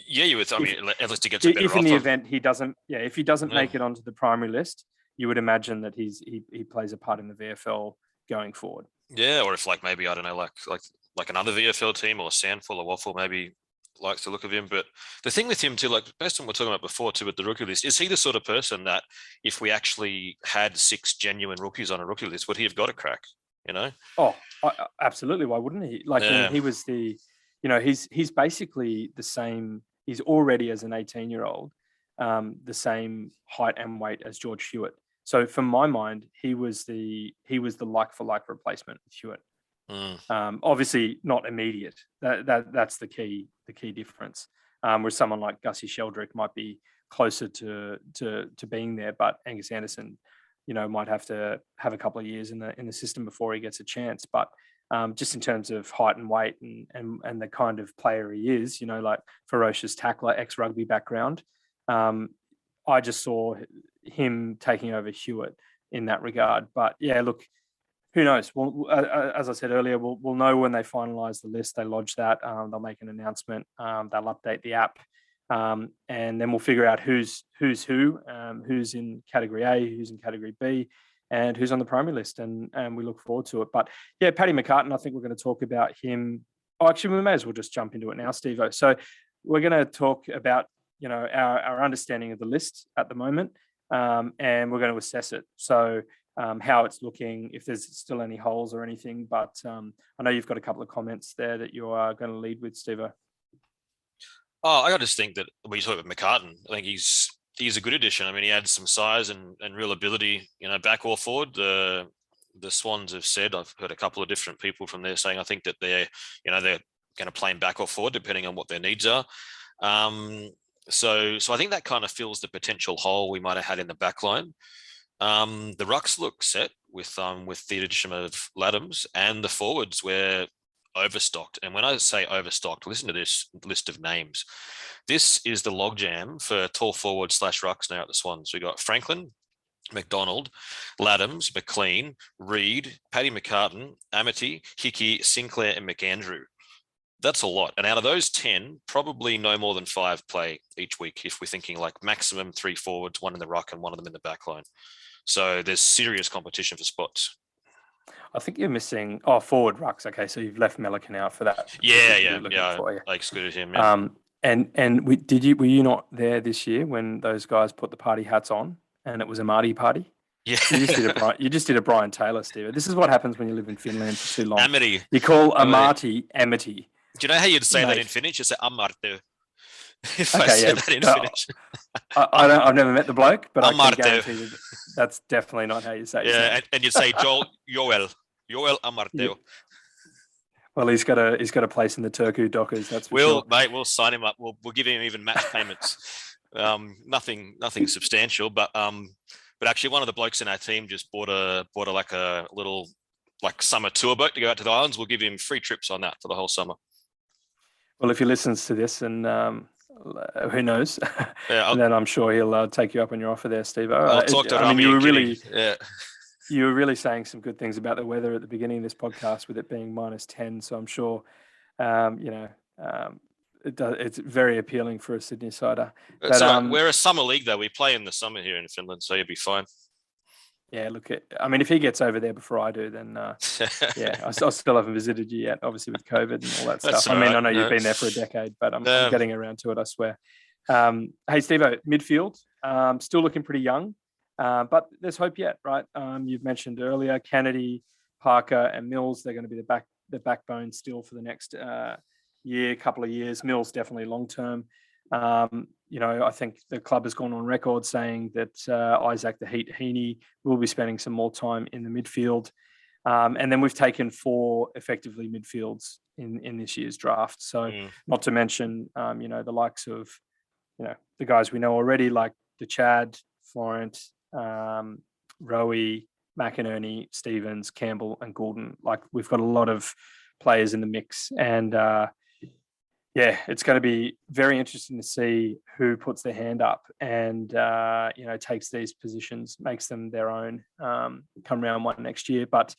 Yeah, you would. At least he gets a better if in offer. the event he doesn't, if he doesn't make it onto the primary list, you would imagine that he plays a part in the VFL going forward. Yeah, or if maybe I don't know, like another VFL team or Sandful or Waffle maybe likes the look of him. But the thing with him too, based on what we're talking about before too with the rookie list, is he the sort of person that if we actually had 6 genuine rookies on a rookie list, would he have got a crack? Oh, absolutely. Why wouldn't he? He was he's basically the same. He's already as an 18-year-old, the same height and weight as George Hewitt. So from my mind, he was the like for like replacement with Hewitt. Obviously not immediate. That's the key difference. Where someone like Gussie Sheldrick might be closer to being there, but Angus Anderson, might have to have a couple of years in the system before he gets a chance. But just in terms of height and weight and the kind of player he is, ferocious tackler, ex-rugby background, I just saw him taking over Hewitt in that regard. But yeah, look, who knows? Well, as I said earlier, we'll know when they finalise the list. They lodge that. They'll make an announcement. They'll update the app. And then we'll figure out who's who, who's in category A, who's in category B, and who's on the primary list. And we look forward to it. But yeah, Paddy McCartan, I think we're going to talk about him. Oh, actually, we may as well just jump into it now, Steve-O. So we're going to talk about, our understanding of the list at the moment, and we're going to assess it. So how it's looking, if there's still any holes or anything. But I know you've got a couple of comments there that you are going to lead with, Steve-O. Oh, I just think that when you talk about McCartan, I think he's a good addition. I mean, he adds some size and real ability, back or forward. The Swans have said, I've heard a couple of different people from there saying, I think that they're going to play him back or forward depending on what their needs are. So I think that kind of fills the potential hole we might have had in the back line. The rucks look set with the addition of Laddams, and the forwards were overstocked. And when I say overstocked, listen to this list of names. This is the logjam for tall forward / rucks now at the Swans. We got Franklin, McDonald, Laddams, McLean, Reed, Paddy McCartan, Amity, Hickey, Sinclair, and McAndrew. That's a lot. And out of those 10, probably no more than 5 play each week if we're thinking maximum 3 forwards, 1 in the ruck and 1 of them in the back line. So there's serious competition for spots. I think you're missing forward rucks. Okay, so you've left Melican out for that. Yeah. For, I excluded him. Yeah. Were you not there this year when those guys put the party hats on and it was a Marty party? Yeah. You just did a Brian Taylor, Steve. This is what happens when you live in Finland for too long. Amity. You call a Marty Amity. Do you know how you'd say that in Finnish? You say Amartu. If I said that in Finnish. I've never met the bloke, but I can Amartu. guarantee that's definitely not how you say it. Yeah, and you'd say Joel Amartu. Yeah. Well, he's got a place in the Turku Dockers. That's for sure. Mate, we'll sign him up. We'll give him even match payments. Nothing substantial, but actually one of the blokes in our team just bought a little summer tour boat to go out to the islands. We'll give him free trips on that for the whole summer. Well, if he listens to this, and who knows, yeah, then I'm sure he'll take you up on your offer there, Steve. I'll talk to Rami. You were really saying some good things about the weather at the beginning of this podcast, with it being -10. So I'm sure, it's very appealing for a Sydney sider. We're a summer league, though. We play in the summer here in Finland, so you'll be fine. Yeah, look, if he gets over there before I do, then I still haven't visited you yet, obviously with COVID and all that stuff. Right. I know you've been there for a decade, but I'm getting around to it, I swear. Hey, Steve-O, midfield, still looking pretty young, but there's hope yet, right? You've mentioned earlier, Kennedy, Parker and Mills, they're going to be the backbone still for the next couple of years. Mills definitely long-term. I think the club has gone on record saying that Isaac the Heat Heaney will be spending some more time in the midfield. And then we've taken 4 effectively midfields in this year's draft. So not to mention, the likes of, the guys we know already, like DeChad, Florent, Rowie, McInerney, Stevens, Campbell and Goulden. Like, we've got a lot of players in the mix, and it's going to be very interesting to see who puts their hand up and takes these positions, makes them their own come round 1 next year. But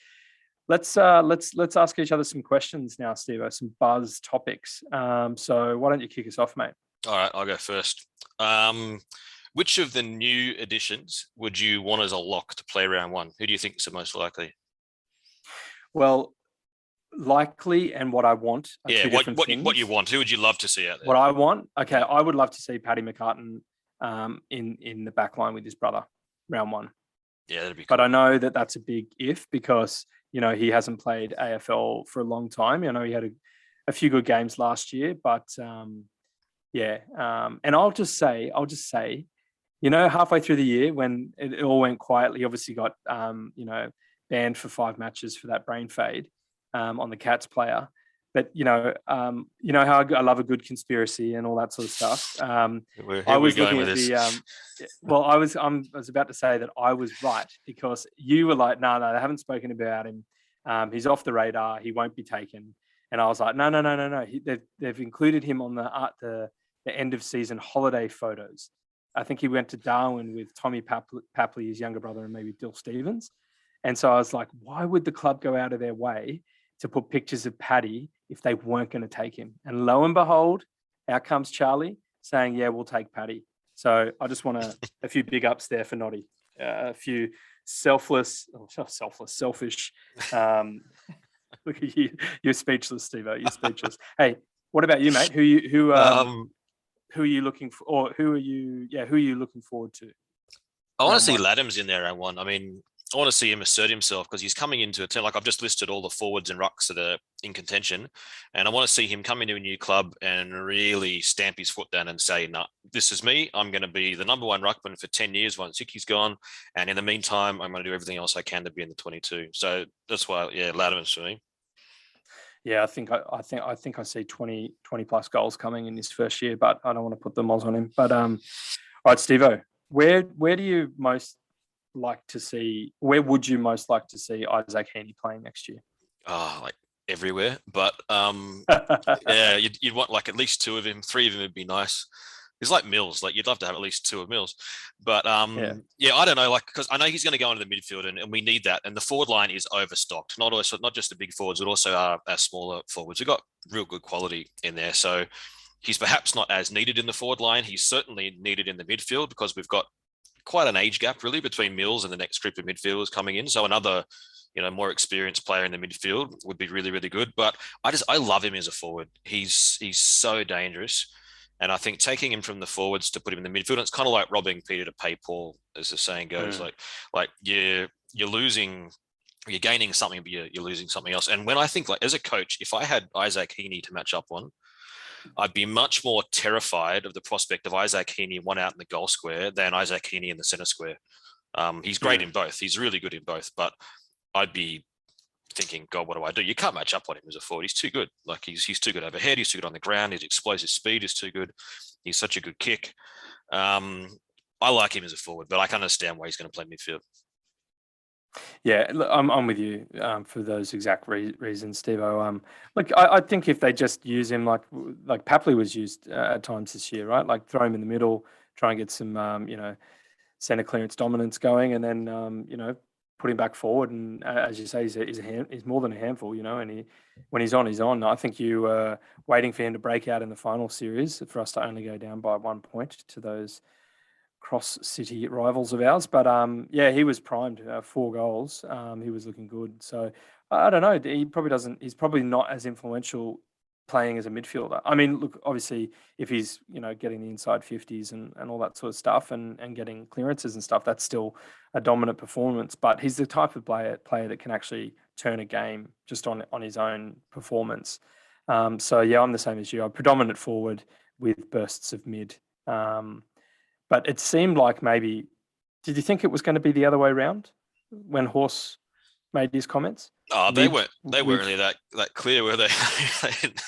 let's ask each other some questions now, Steve. Some buzz topics. So why don't you kick us off, mate? All right, I'll go first. Which of the new additions would you want as a lock to play round 1? Who do you think is the most likely? Well, likely and what I want. What you want. Who would you love to see out there? What I want? Okay, I would love to see Paddy McCartan in the back line with his brother, round 1. Yeah, that'd be cool. But I know that that's a big if, because, he hasn't played AFL for a long time. I know he had a few good games last year, but and I'll just say, halfway through the year when it all went quietly, he obviously got, banned for 5 matches for that brain fade. On the Cats player, but how I love a good conspiracy and all that sort of stuff. I was looking at I was about to say that I was right, because you were like, no, they haven't spoken about him. He's off the radar. He won't be taken. And I was like, no. They've included him on the end of season holiday photos. I think he went to Darwin with Tommy Papley, his younger brother, and maybe Dill Stevens. And so I was like, why would the club go out of their way to put pictures of Paddy if they weren't going to take him? And lo and behold, out comes Charlie saying, yeah, we'll take Paddy. So I just want a few big ups there for Noddy. A few selfish. Look at you. You're speechless, Steve-O. You're speechless. Hey, what about you, mate? Who are you looking for, or who are you looking forward to? I want to see Laddams in there round 1. I want to see him assert himself, because he's coming into a team. Like, I've just listed all the forwards and rucks that are in contention, and I want to see him come into a new club and really stamp his foot down and say, "No, this is me. I'm going to be the number 1 ruckman for 10 years once Hickey's gone, and in the meantime, I'm going to do everything else I can to be in the 22." So that's why, Laddams for me. Yeah, I think I see 20 plus goals coming in his first year, but I don't want to put the moz on him. But all right, Steve-O, where do you most like to see? Where would you most like to see Isaac Heaney playing next year? Like everywhere, but you'd want like at least 2 of him. 3 of him would be nice. It's like Mills. Like, you'd love to have at least 2 of Mills, but I don't know. Like, because I know he's going to go into the midfield, and we need that. And the forward line is overstocked. Not just the big forwards, but also our smaller forwards. We've got real good quality in there. So he's perhaps not as needed in the forward line. He's certainly needed in the midfield, because we've got quite an age gap really between Mills and the next group of midfielders coming in. So another more experienced player in the midfield would be really, really good. But I love him as a forward. He's so dangerous. And I think taking him from the forwards to put him in the midfield, it's kind of like robbing Peter to pay Paul, as the saying goes. Like you're losing, you're gaining something, but you're losing something else. And when I think, like, as a coach, if I had Isaac Heaney to match up on, I'd be much more terrified of the prospect of Isaac Heaney one out in the goal square than Isaac Heaney in the center square. He's great in both. He's really good in both, but I'd be thinking, God, what do I do? You can't match up on him as a forward. He's too good. Like he's too good overhead. He's too good on the ground. His explosive speed is too good. He's such a good kick. I like him as a forward, but I can understand why he's going to play midfield. Yeah, look, I'm with you for those exact reasons, Steve-O. I think if they just use him like Papley was used at times this year, right? Like throw him in the middle, try and get some center clearance dominance going, and then put him back forward. And as you say, he's more than a handful, and when he's on, he's on. I think you were waiting for him to break out in the final series for us to only go down by 1 point to those cross-city rivals of ours. But he was primed, 4 goals. He was looking good. So I don't know. He's probably not as influential playing as a midfielder. I mean, look, obviously, if he's getting the inside 50s and all that sort of stuff and getting clearances and stuff, that's still a dominant performance. But he's the type of player that can actually turn a game just on his own performance. I'm the same as you. I'm predominant forward with bursts of mid. But it seemed like maybe, did you think it was going to be the other way around when Horse made his comments? Oh, they weren't really that clear, were they?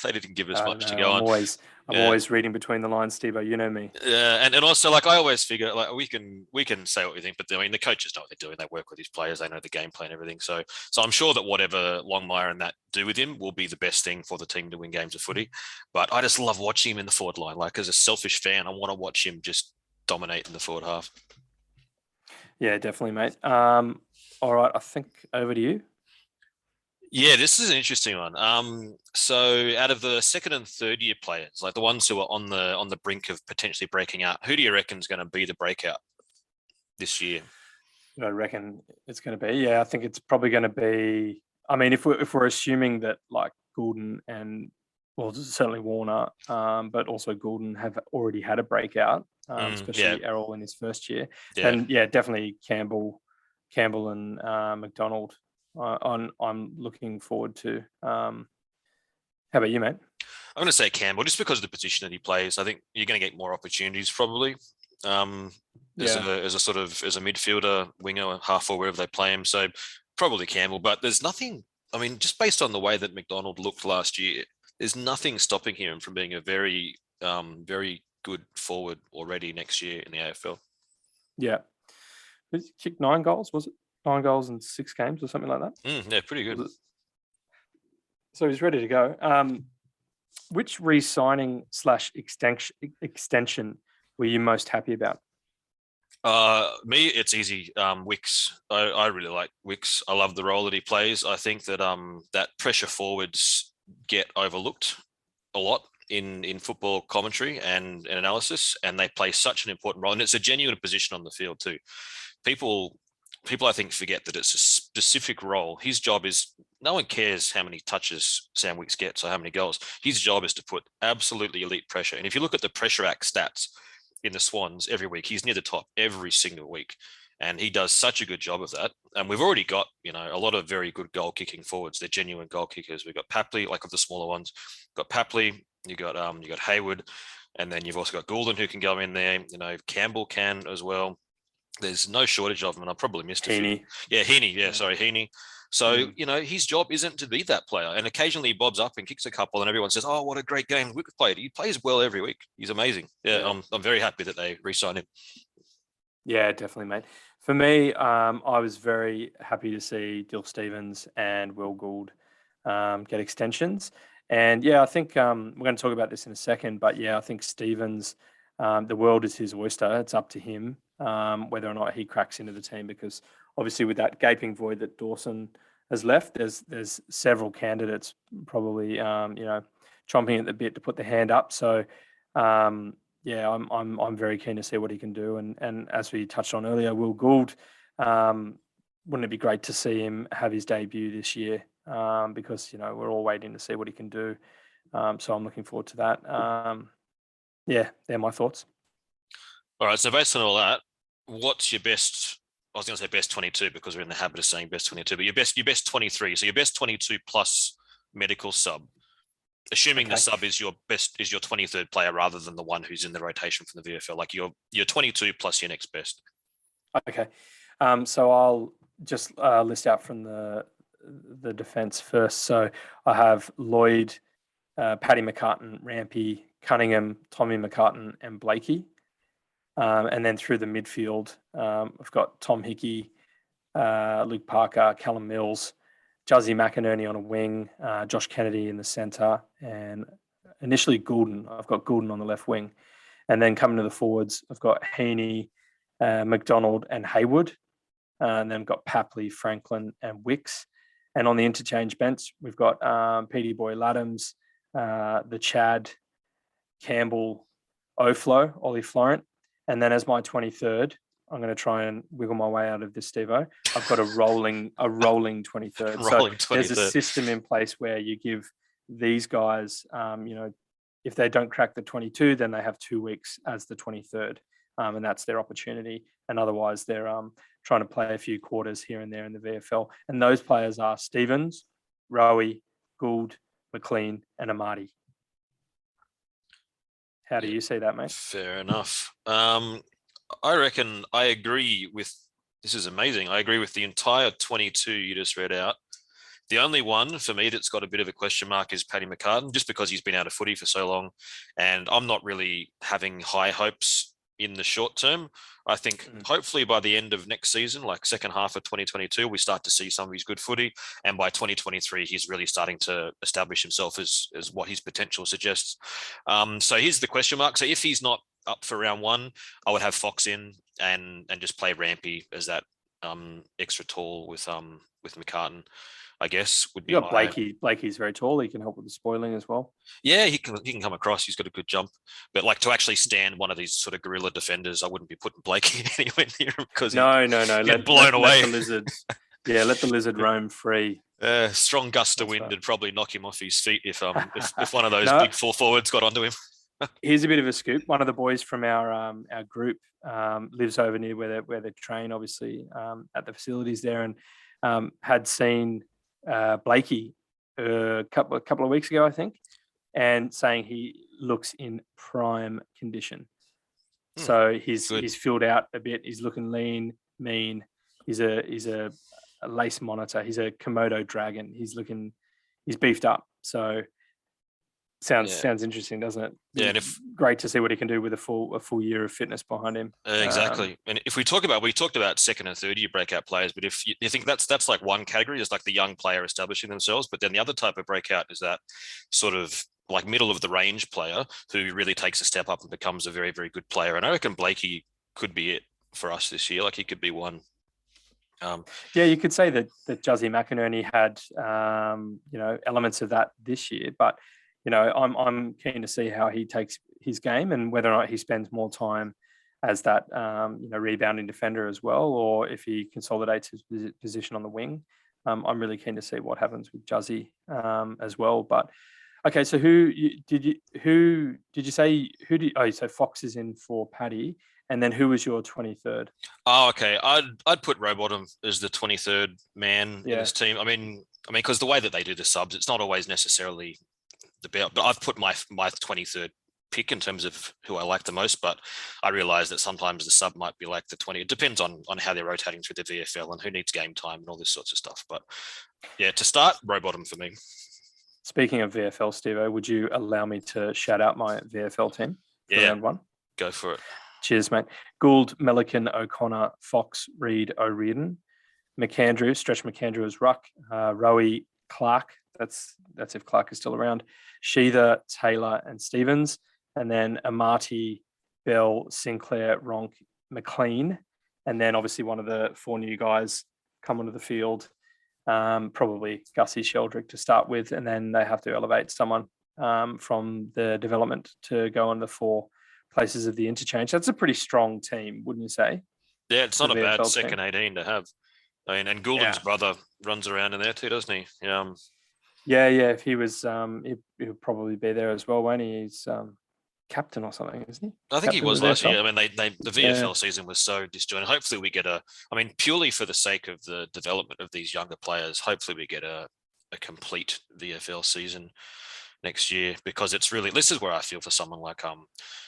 They didn't give us much to go on. I'm always reading between the lines, Steve. You know me. Yeah, and also, like, I always figure, like, we can say what we think, but I mean, the coaches know what they're doing. They work with these players. They know the game plan and everything. So I'm sure that whatever Longmire and that do with him will be the best thing for the team to win games of footy. But I just love watching him in the forward line. Like, as a selfish fan, I want to watch him just dominate in the forward half. Yeah, definitely, mate. All right, I think over to you. Yeah, this is an interesting one. So out of the second and third year players, like the ones who are on the brink of potentially breaking out, who do you reckon is going to be the breakout this year? I reckon it's going to be. Yeah, I think it's probably going to be. I mean, if we're assuming that like Goulden and certainly Warner, but also Goulden have already had a breakout, especially Errol in his first year, then definitely Campbell and McDonald. I'm looking forward to. How about you, mate? I'm going to say Campbell, just because of the position that he plays. I think you're going to get more opportunities probably as a midfielder, winger, half or wherever they play him. So probably Campbell. But there's nothing. I mean, just based on the way that McDonald looked last year, there's nothing stopping him from being a very, very good forward already next year in the AFL. Yeah, he kicked 9 goals. Was it 9 goals in 6 games or something like that? Yeah, pretty good. So he's ready to go. Which re-signing / extension were you most happy about? Me, it's easy. Wicks. I really like Wicks. I love the role that he plays. I think that that pressure forwards get overlooked a lot in football commentary and analysis, and they play such an important role. And it's a genuine position on the field too. People I think forget that it's a specific role. His job is, no one cares how many touches Sam Wicks gets or how many goals. His job is to put absolutely elite pressure. And if you look at the pressure act stats in the Swans every week, he's near the top every single week. And he does such a good job of that. And we've already got, a lot of very good goal kicking forwards. They're genuine goal kickers. We've got Papley, like of the smaller ones. Got Papley, you got Hayward, and then you've also got Goulden who can go in there. Campbell can as well. There's no shortage of them, and I probably missed a few. Yeah, Heaney. Yeah, sorry, Heaney. So, his job isn't to be that player. And occasionally he bobs up and kicks a couple and everyone says, oh, what a great game Wick played. He plays well every week. He's amazing. Yeah. I'm very happy that they re-signed him. Yeah, definitely, mate. For me, I was very happy to see Dill Stevens and Will Gould get extensions. And I think we're going to talk about this in a second, but I think Stevens, the world is his oyster. It's up to him whether or not he cracks into the team, because obviously with that gaping void that Dawson has left, there's several candidates probably chomping at the bit to put their hand up. So I'm very keen to see what he can do. And as we touched on earlier, Will Gould, wouldn't it be great to see him have his debut this year? Because we're all waiting to see what he can do. So I'm looking forward to that. Yeah, they're my thoughts. All right. So based on all that, what's your best? I was going to say best 22 because we're in the habit of saying best 22, but your best 23. So your best 22 plus medical sub, assuming the sub is your 23rd player rather than the one who's in the rotation from the VFL, like your 22 plus your next best. Okay. So I'll just list out from the defense first. So I have Lloyd, Paddy McCartan, Rampy, Cunningham, Tommy McCartan, and Blakey. And then through the midfield, I've got Tom Hickey, Luke Parker, Callum Mills, Juzzy McInerney on a wing, Josh Kennedy in the centre, and initially Goulden. I've got Goulden on the left wing. And then coming to the forwards, I've got Heaney, McDonald, and Haywood. And then I've got Papley, Franklin, and Wicks. And on the interchange bench, we've got Petey Boy Laddams, the Chad, Campbell, Oflo, Ollie Florent. And then as my 23rd, I'm going to try and wiggle my way out of this, Steve-O. I've got a rolling 23rd. There's a system in place where you give these guys, if they don't crack the 22, then they have 2 weeks as the 23rd. And that's their opportunity. And otherwise, they're trying to play a few quarters here and there in the VFL. And those players are Stevens, Rowie, Gould, McLean, and Amati. How do you see that, mate? Fair enough. I reckon I agree with, this is amazing. I agree with the entire 22 you just read out. The only one for me that's got a bit of a question mark is Paddy McCartan, just because he's been out of footy for so long. And I'm not really having high hopes in the short term. I think hopefully by the end of next season, like second half of 2022, we start to see some of his good footy. And by 2023, he's really starting to establish himself as what his potential suggests. So here's the question mark. So if he's not up for round one, I would have Fox in and just play Rampy as that extra tall with McCartan, I guess would be. You got Blakey. Blakey's very tall. He can help with the spoiling as well. Yeah, he can come across. He's got a good jump, but like to actually stand one of these sort of guerrilla defenders, I wouldn't be putting Blakey anywhere near him because no. Let the lizard. Yeah, let the lizard roam free. Strong gust of wind would probably knock him off his feet if one of those big full forwards got onto him. Here's a bit of a scoop. One of the boys from our group lives over near where they train, obviously at the facilities there, and had seen Blakey a couple of weeks ago, I think, and saying he looks in prime condition. So he's filled out a bit. He's looking lean, mean. He's a lace monitor. He's a Komodo dragon. He's beefed up. So sounds interesting, doesn't it? Yeah, and great to see what he can do with a full year of fitness behind him. Exactly. And if we talked about second and third year breakout players, but if you think that's like one category, is like the young player establishing themselves, but then the other type of breakout is that sort of like middle of the range player who really takes a step up and becomes a very, very good player. And I reckon Blakey could be it for us this year. Like he could be one. Yeah, you could say that Juzzy McInerney had elements of that this year, but I'm keen to see how he takes his game and whether or not he spends more time as that rebounding defender as well, or if he consolidates his position on the wing. I'm really keen to see what happens with Juzzy as well. But okay, so who did you say? So Fox is in for Paddy, and then who was your 23rd? Oh, okay. I'd put Rowbottom as the 23rd man in this team. I mean, because the way that they do the subs, it's not always necessarily the best. But I've put my 23rd pick in terms of who I like the most. But I realise that sometimes the sub might be like the 20. It depends on how they're rotating through the VFL and who needs game time and all this sorts of stuff. But yeah, to start, Rowbottom for me. Speaking of VFL, Steve-O, would you allow me to shout out my VFL team for round one? Go for it. Cheers, mate. Gould, Milliken, O'Connor, Fox, Reid, O'Riordan, McAndrew, Stretch McAndrew as ruck, Rowie, Clark. That's if Clark is still around. Sheether, Taylor, and Stevens, and then Amati, Bell, Sinclair, Ronk, McLean, and then obviously one of the 4 new guys come onto the field. Probably Gussie Sheldrick to start with, and then they have to elevate someone from the development to go on the 4 places of the interchange. That's a pretty strong team, wouldn't you say? Yeah, it's not a bad second 18 to have. I mean, and Goulden's brother runs around in there too, doesn't he? Yeah. If he was, he'll probably be there as well, won't he? He's captain or something, isn't he? I think he Captain was of the last year. AFL? I mean, the VFL season was so disjointed. Hopefully, we get purely for the sake of the development of these younger players. Hopefully, we get a complete VFL season next year, because it's really, this is where I feel for someone like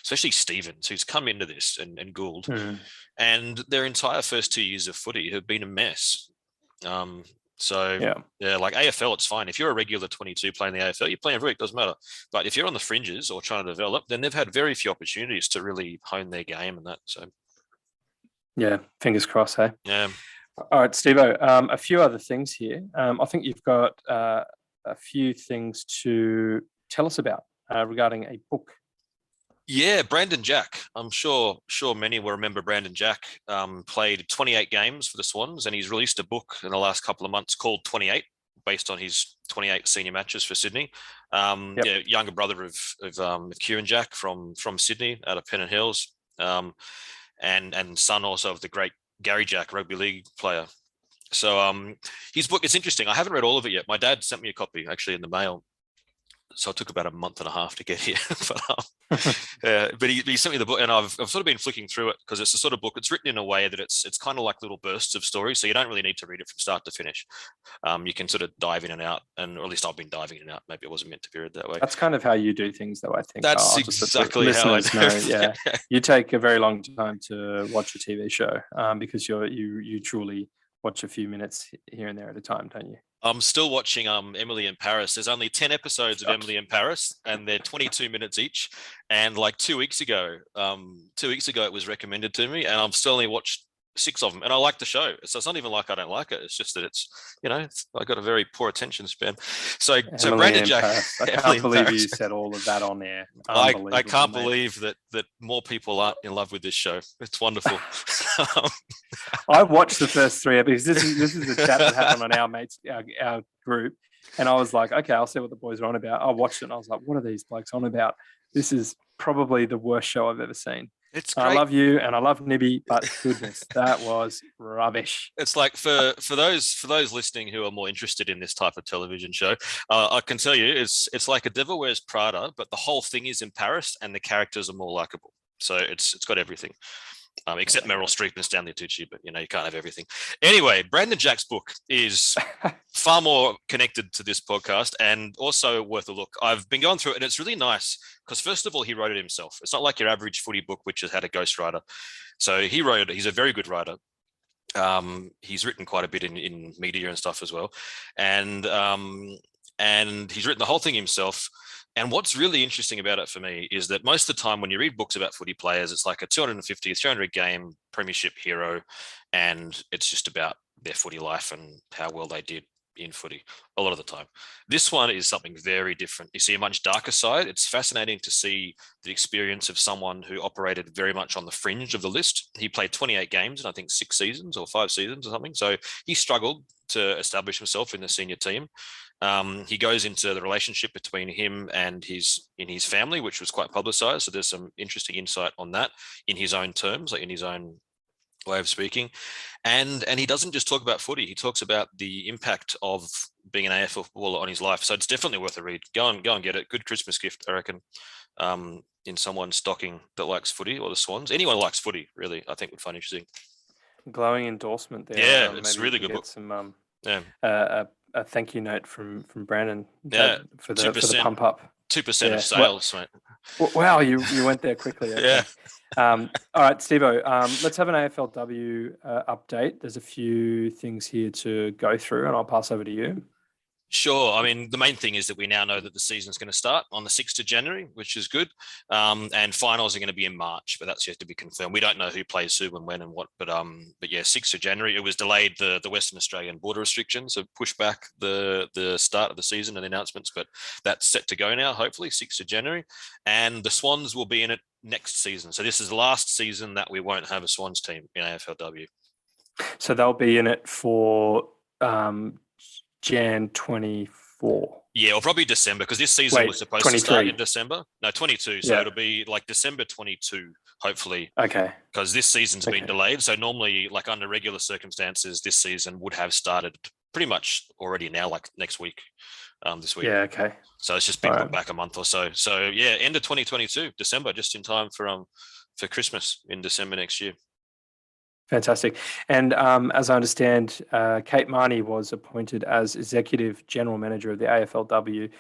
especially Stevens, who's come into this, and Gould, and their entire first 2 years of footy have been a mess. So yeah, like AFL, it's fine. If you're a regular 22 playing the AFL, you're playing every week, doesn't matter. But if you're on the fringes or trying to develop, then they've had very few opportunities to really hone their game and that. So yeah, fingers crossed, hey? Yeah. All right, Steve-O, a few other things here. I think you've got a few things to tell us about regarding a book. Yeah, Brandon Jack. I'm sure many will remember Brandon Jack. Played 28 games for the Swans, and he's released a book in the last couple of months called 28, based on his 28 senior matches for Sydney. Yeah, younger brother of Kieran Jack from Sydney, out of Pennant Hills, and son also of the great Gary Jack, rugby league player. So his book is interesting. I haven't read all of it yet. My dad sent me a copy actually in the mail, so it took about a month and a half to get here. but he sent me the book, and I've sort of been flicking through it, because it's the sort of book, it's written in a way that it's kind of like little bursts of stories, so you don't really need to read it from start to finish. You can sort of dive in and out, or at least I've been diving in and out. Maybe it wasn't meant to be read that way. That's kind of how you do things, though, I think. That's exactly how I do. Yeah, you take a very long time to watch a TV show, because you truly watch a few minutes here and there at a time, don't you? I'm still watching Emily in Paris. There's only 10 episodes of Emily in Paris, and they're 22 minutes each. And like 2 weeks ago, it was recommended to me, and I've still only watched 6 of them. And I like the show. So it's not even like I don't like it. It's just that I got a very poor attention span. So Brandon Jack, I can't believe you said all of that on there. I can't believe that more people aren't in love with this show. It's wonderful. I watched the first 3 episodes. This is a chat that happened on our group, and I was like, okay, I'll see what the boys are on about. I watched it and I was like, what are these blokes on about? This is probably the worst show I've ever seen. It's great. I love you and I love Nibby, but goodness, that was rubbish. It's like for those listening who are more interested in this type of television show, I can tell you it's like A Devil Wears Prada, but the whole thing is in Paris and the characters are more likable. So it's got everything. Except Meryl Streep and Stanley Tucci, but you can't have everything. Anyway, Brandon Jack's book is far more connected to this podcast and also worth a look. I've been going through it, and it's really nice because, first of all, he wrote it himself. It's not like your average footy book, which has had a ghostwriter. So he wrote it. He's a very good writer. He's written quite a bit in media and stuff as well, and he's written the whole thing himself. And what's really interesting about it for me is that most of the time when you read books about footy players, it's like a 250, 300 game premiership hero, and it's just about their footy life and how well they did in footy a lot of the time. This one is something very different. You see a much darker side. It's fascinating to see the experience of someone who operated very much on the fringe of the list. He played 28 games in I think 6 seasons or 5 seasons or something. So he struggled to establish himself in the senior team. He goes into the relationship between him and his family, which was quite publicized. So there's some interesting insight on that in his own terms, like in his own way of speaking. And he doesn't just talk about footy. He talks about the impact of being an AFL footballer on his life. So it's definitely worth a read. Go and get it. Good Christmas gift, I reckon, in someone's stocking that likes footy, or the Swans. Anyone who likes footy, really, I think would find interesting. Glowing endorsement there. Yeah, it's really good book. Some a thank you note from Brandon. For the 2%, pump up. 2% of sales, mate. Wow, you went there quickly. Okay. Yeah. All right, Steve-O, let's have an AFLW update. There's a few things here to go through, and I'll pass over to you. Sure. I mean, the main thing is that we now know that the season's going to start on the 6th of January, which is good. And finals are going to be in March, but that's yet to be confirmed. We don't know who plays who and when and what, but yeah, 6th of January. It was delayed. The Western Australian border restrictions have pushed back the start of the season and the announcements, but that's set to go now, hopefully 6th of January. And the Swans will be in it next season. So this is the last season that we won't have a Swans team in AFLW. So they'll be in it for Jan 24. Yeah, or probably December, because this season was supposed to start in December. No, 22. So it'll be like December 22 hopefully, Okay. because this season's been Okay. delayed. So normally, like under regular circumstances, this season would have started pretty much already now, like next week, this week. Yeah. Okay. So it's just All been right. put back a month or so. So yeah, end of 2022, December, just in time for Christmas in December next year. Fantastic. And as I understand, Kate Marnie was appointed as Executive General Manager of the AFLW,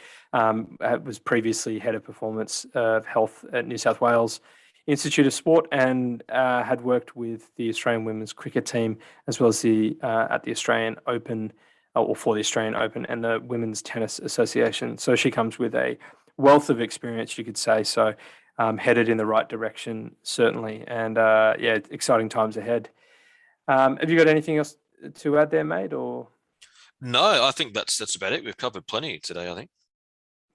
was previously Head of Performance Health at New South Wales Institute of Sport, and had worked with the Australian women's cricket team, as well as at the Australian Open, or for the Australian Open and the Women's Tennis Association. So she comes with a wealth of experience, you could say. So headed in the right direction, certainly. And yeah, exciting times ahead. Have you got anything else to add there, mate? Or No, I think that's about it. We've covered plenty today, I think.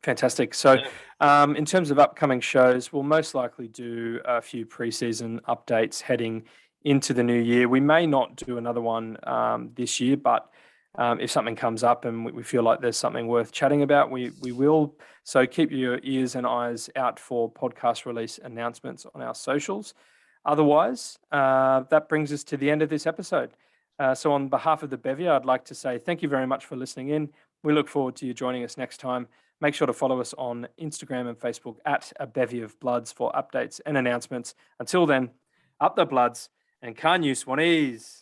fantastic. So, Yeah. in terms of upcoming shows, we'll most likely do a few preseason updates heading into the new year. We may not do another one this year, but if something comes up and we feel like there's something worth chatting about, we will. So keep your ears and eyes out for podcast release announcements on our socials. Otherwise, that brings us to the end of this episode. So on behalf of the Bevy, I'd like to say thank you very much for listening in. We look forward to you joining us next time. Make sure to follow us on Instagram and Facebook at A Bevy of Bloods for updates and announcements. Until then, up the Bloods and can you Swannies?